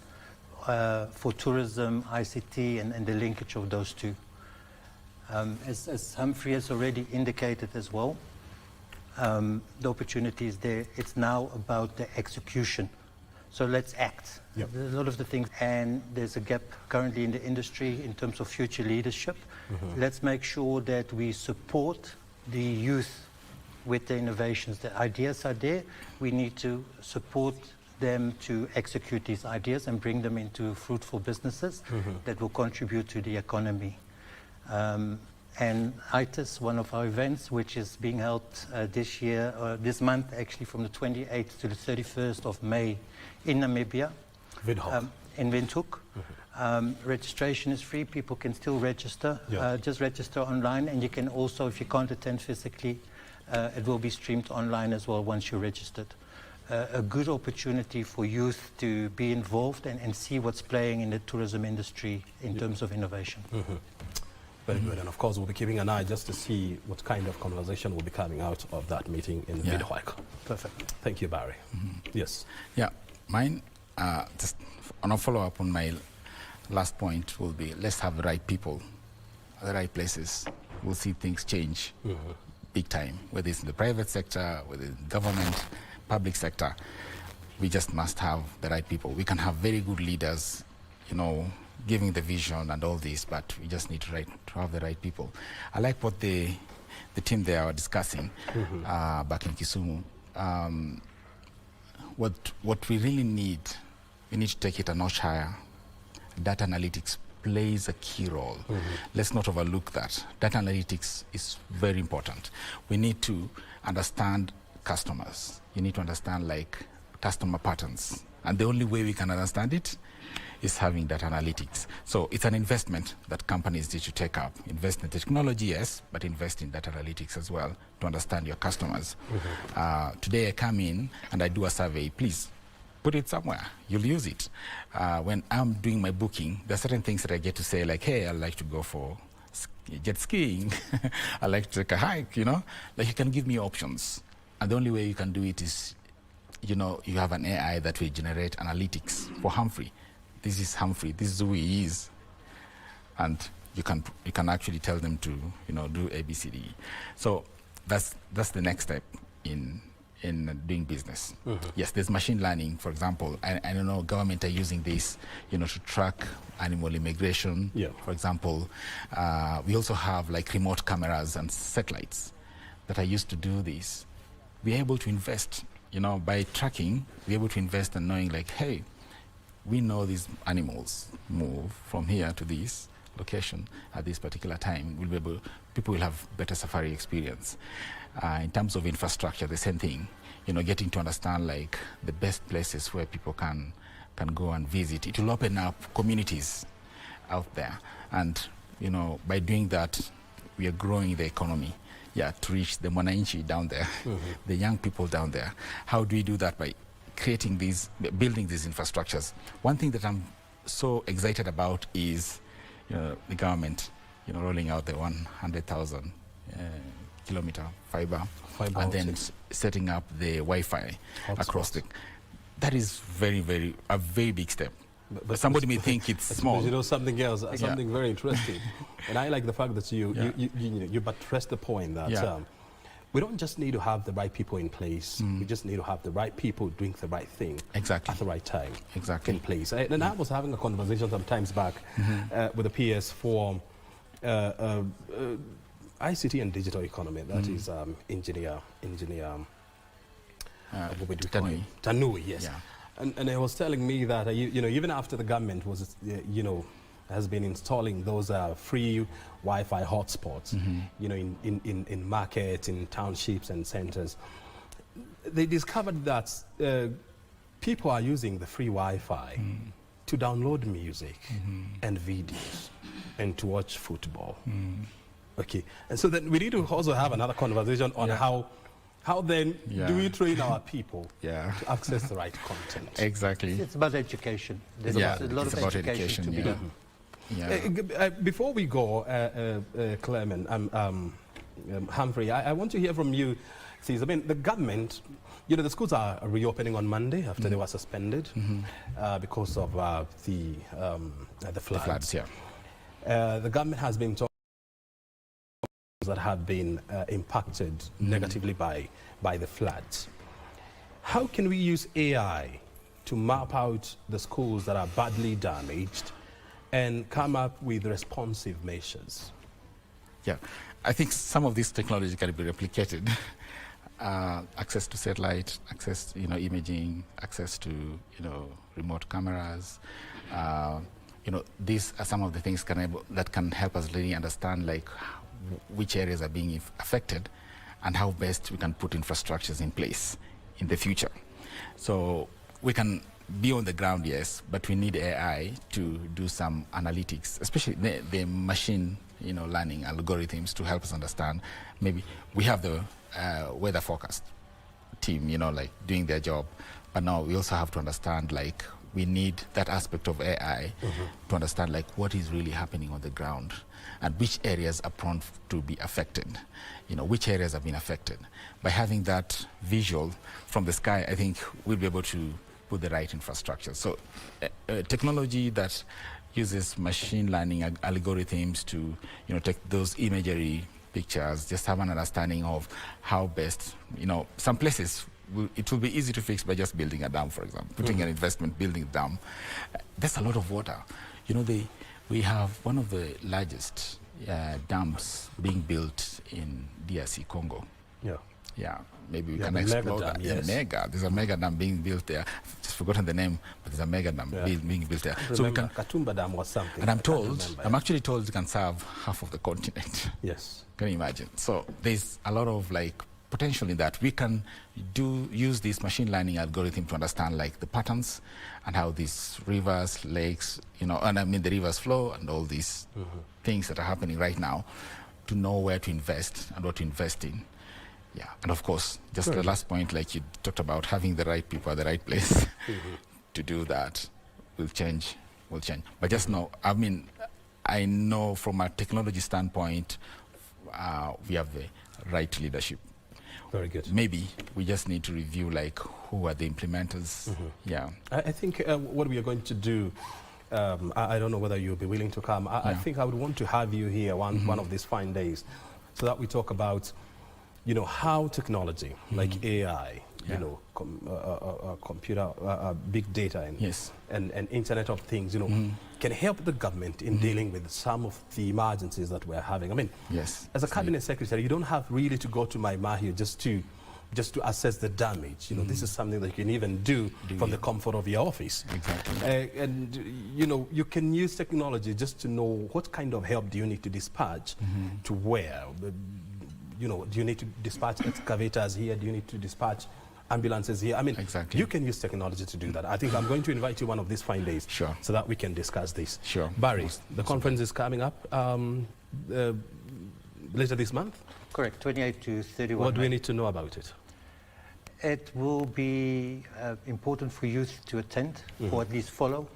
for tourism, ICT, and the linkage of those two. As Humphrey has already indicated as well, the opportunity is there. It's now about the execution. So let's act.
Yep.
There's a lot of the things, and there's a gap currently in the industry in terms of future leadership. Let's make sure that we support the youth with the innovations. The ideas are there. We need to support them to execute these ideas and bring them into fruitful businesses that will contribute to the economy. And ITIS, one of our events, which is being held this month actually, from the 28th to the 31st of May in Namibia, in Windhoek. Registration is free. People can still register. Just register online, and you can also, if you can't attend physically, it will be streamed online as well once you're registered. A good opportunity for youth to be involved and see what's playing in the tourism industry in terms of innovation.
Very good. And of course, we'll be keeping an eye just to see what kind of conversation will be coming out of that meeting in Windhoek.
Perfect.
Thank you, Barry. Yes.
Yeah, mine, just on a follow-up on my last point will be, let's have the right people at the right places. We'll see things change big time, whether it's in the private sector, whether it's government, public sector. We just must have the right people. We can have very good leaders, giving the vision and all this, but we just need to have the right people. I like what the team there are discussing back in Kisumu. What we really need, we need to take it a notch higher. Data analytics plays a key role. Let's not overlook that. Data analytics is very important. We need to understand customers. You need to understand customer patterns. And the only way we can understand it is having data analytics. So it's an investment that companies need to take up. Invest in technology, yes, but invest in data analytics as well to understand your customers. Today I come in and I do a survey. Please put it somewhere. You'll use it. When I'm doing my booking, there are certain things that I get to say, like, hey, I'd like to go for jet skiing. I like to take a hike, you can give me options. And the only way you can do it is, you have an AI that will generate analytics for Humphrey. This is Humphrey, this is who he is. And you can actually tell them to, do ABCD. So that's the next step in doing business. Yes, there's machine learning, for example. I don't know, government are using this, to track animal immigration, for example. We also have remote cameras and satellites that are used to do this. We're able to invest, by tracking, we're able to invest in knowing hey, we know these animals move from here to this. location at this particular time, people will have better safari experience. In terms of infrastructure, the same thing. Getting to understand like the best places where people can go and visit. It will open up communities out there, and by doing that, we are growing the economy. Yeah, to reach the mwananchi down there, the young people down there. How do we do that? By building these infrastructures. One thing that I'm so excited about is the government, rolling out the 100,000 kilometer fiber and then setting up the Wi-Fi across the. That is a very big step. But somebody may think it's small.
Something else, something very interesting. And I like the fact that you buttress the point that we don't just need to have the right people in place. We just need to have the right people doing the right thing at the right time in place. And I was having a conversation some times back with the PS for ICT and digital economy. That is engineer Tanui, yes. Yeah. And he was telling me that even after the government was has been installing those free Wi-Fi hotspots, in markets, in townships and centers, they discovered that people are using the free Wi-Fi to download music and videos and to watch football. Okay, and so then we need to also have another conversation on how then do we train our people to access the right content?
Exactly.
It's about education. There's a lot of education to be done.
Before we go, Clement, Humphrey, I want to hear from you. I mean, the government, the schools are reopening on Monday after they were suspended because of the floods. The government has been talking that have been impacted negatively by the floods. How can we use AI to map out the schools that are badly damaged and come up with responsive measures?
Yeah, I think some of this technology can be replicated. Access to satellite, access, imaging, access to, remote cameras. These are some of the things that can help us really understand which areas are being affected and how best we can put infrastructures in place in the future. So we can be on the ground, yes, but we need AI to do some analytics, especially the machine learning algorithms to help us understand. Maybe we have the weather forecast team, doing their job, but now we also have to understand we need that aspect of AI to understand what is really happening on the ground and which areas are prone to be affected, which areas have been affected. By having that visual from the sky, I think we'll be able to put the right infrastructure. So technology that uses machine learning algorithms to take those imagery pictures, just have an understanding of how best, some places it will be easy to fix by just building a dam, for example, putting an investment, building a dam. There's a lot of water. We have one of the largest dams being built in DRC Congo. Yeah, maybe we can explore that. Yes. There's a mega dam being built there. I've just forgotten the name, but there's a mega dam being built there.
So we can Katumba Dam was something.
And I'm actually told it can serve half of the continent.
Yes.
Can you imagine? So there's a lot of potential in that. We can use this machine learning algorithm to understand the patterns and how these rivers, lakes, and I mean the rivers flow and all these things that are happening right now, to know where to invest and what to invest in. Yeah, and of course, just the last point, you talked about, having the right people at the right place to do that will change. But just know, I know from a technology standpoint, we have the right leadership.
Very good.
Maybe we just need to review who are the implementers. Yeah.
I think what we are going to do, I don't know whether you'll be willing to come. I think I would want to have you here one of these fine days so that we talk about how technology like AI, computer, big data and Internet of Things, can help the government in dealing with some of the emergencies that we're having. As a cabinet secretary, you don't have really to go to my Mahir just to just to assess the damage. You know, this is something that you can even do from the comfort of your office.
Exactly.
And, you know, you can use technology just to know what kind of help do you need to dispatch to where. You know, do you need to dispatch excavators here? Do you need to dispatch ambulances here? I mean, you can use technology to do that. I think I'm going to invite you one of these fine days so that we can discuss this. Barry, the conference is coming up later this month?
Correct, 28 to 31.
What do we need to know about it?
It will be important for youth to attend or at least follow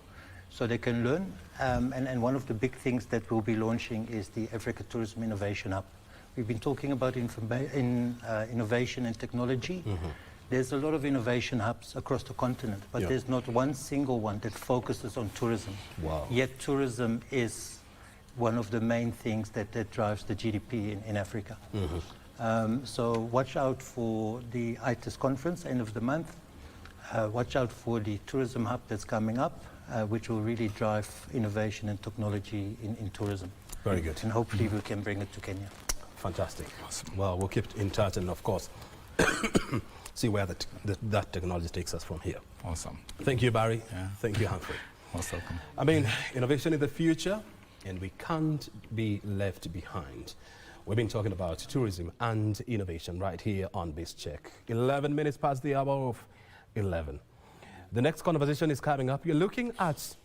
so they can learn. And one of the big things that we'll be launching is the Africa Tourism Innovation Hub. We've been talking about innovation and technology. There's a lot of innovation hubs across the continent, but there's not one single one that focuses on tourism.
Wow.
Yet tourism is one of the main things that drives the GDP in Africa. So watch out for the ITIS conference, end of the month. Watch out for the tourism hub that's coming up, which will really drive innovation and technology in tourism.
Very good.
And hopefully we can bring it to Kenya.
Fantastic. Awesome. Well, we'll keep in touch and, of course, see where that technology takes us from here.
Awesome.
Thank you, Barry. Thank you, Humphrey.
Most welcome.
I mean, innovation in the future, and we can't be left behind. We've been talking about tourism and innovation right here on BizCheck. 11 minutes past the hour of 11. The next conversation is coming up. You're looking at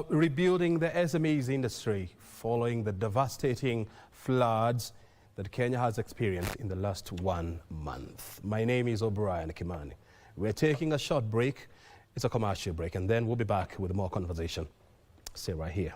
rebuilding the SMEs industry following the devastating floods that Kenya has experienced in the last 1 month. My name is O'Brien Kimani. We're taking a short break. It's a commercial break, and then we'll be back with more conversation. Stay right here.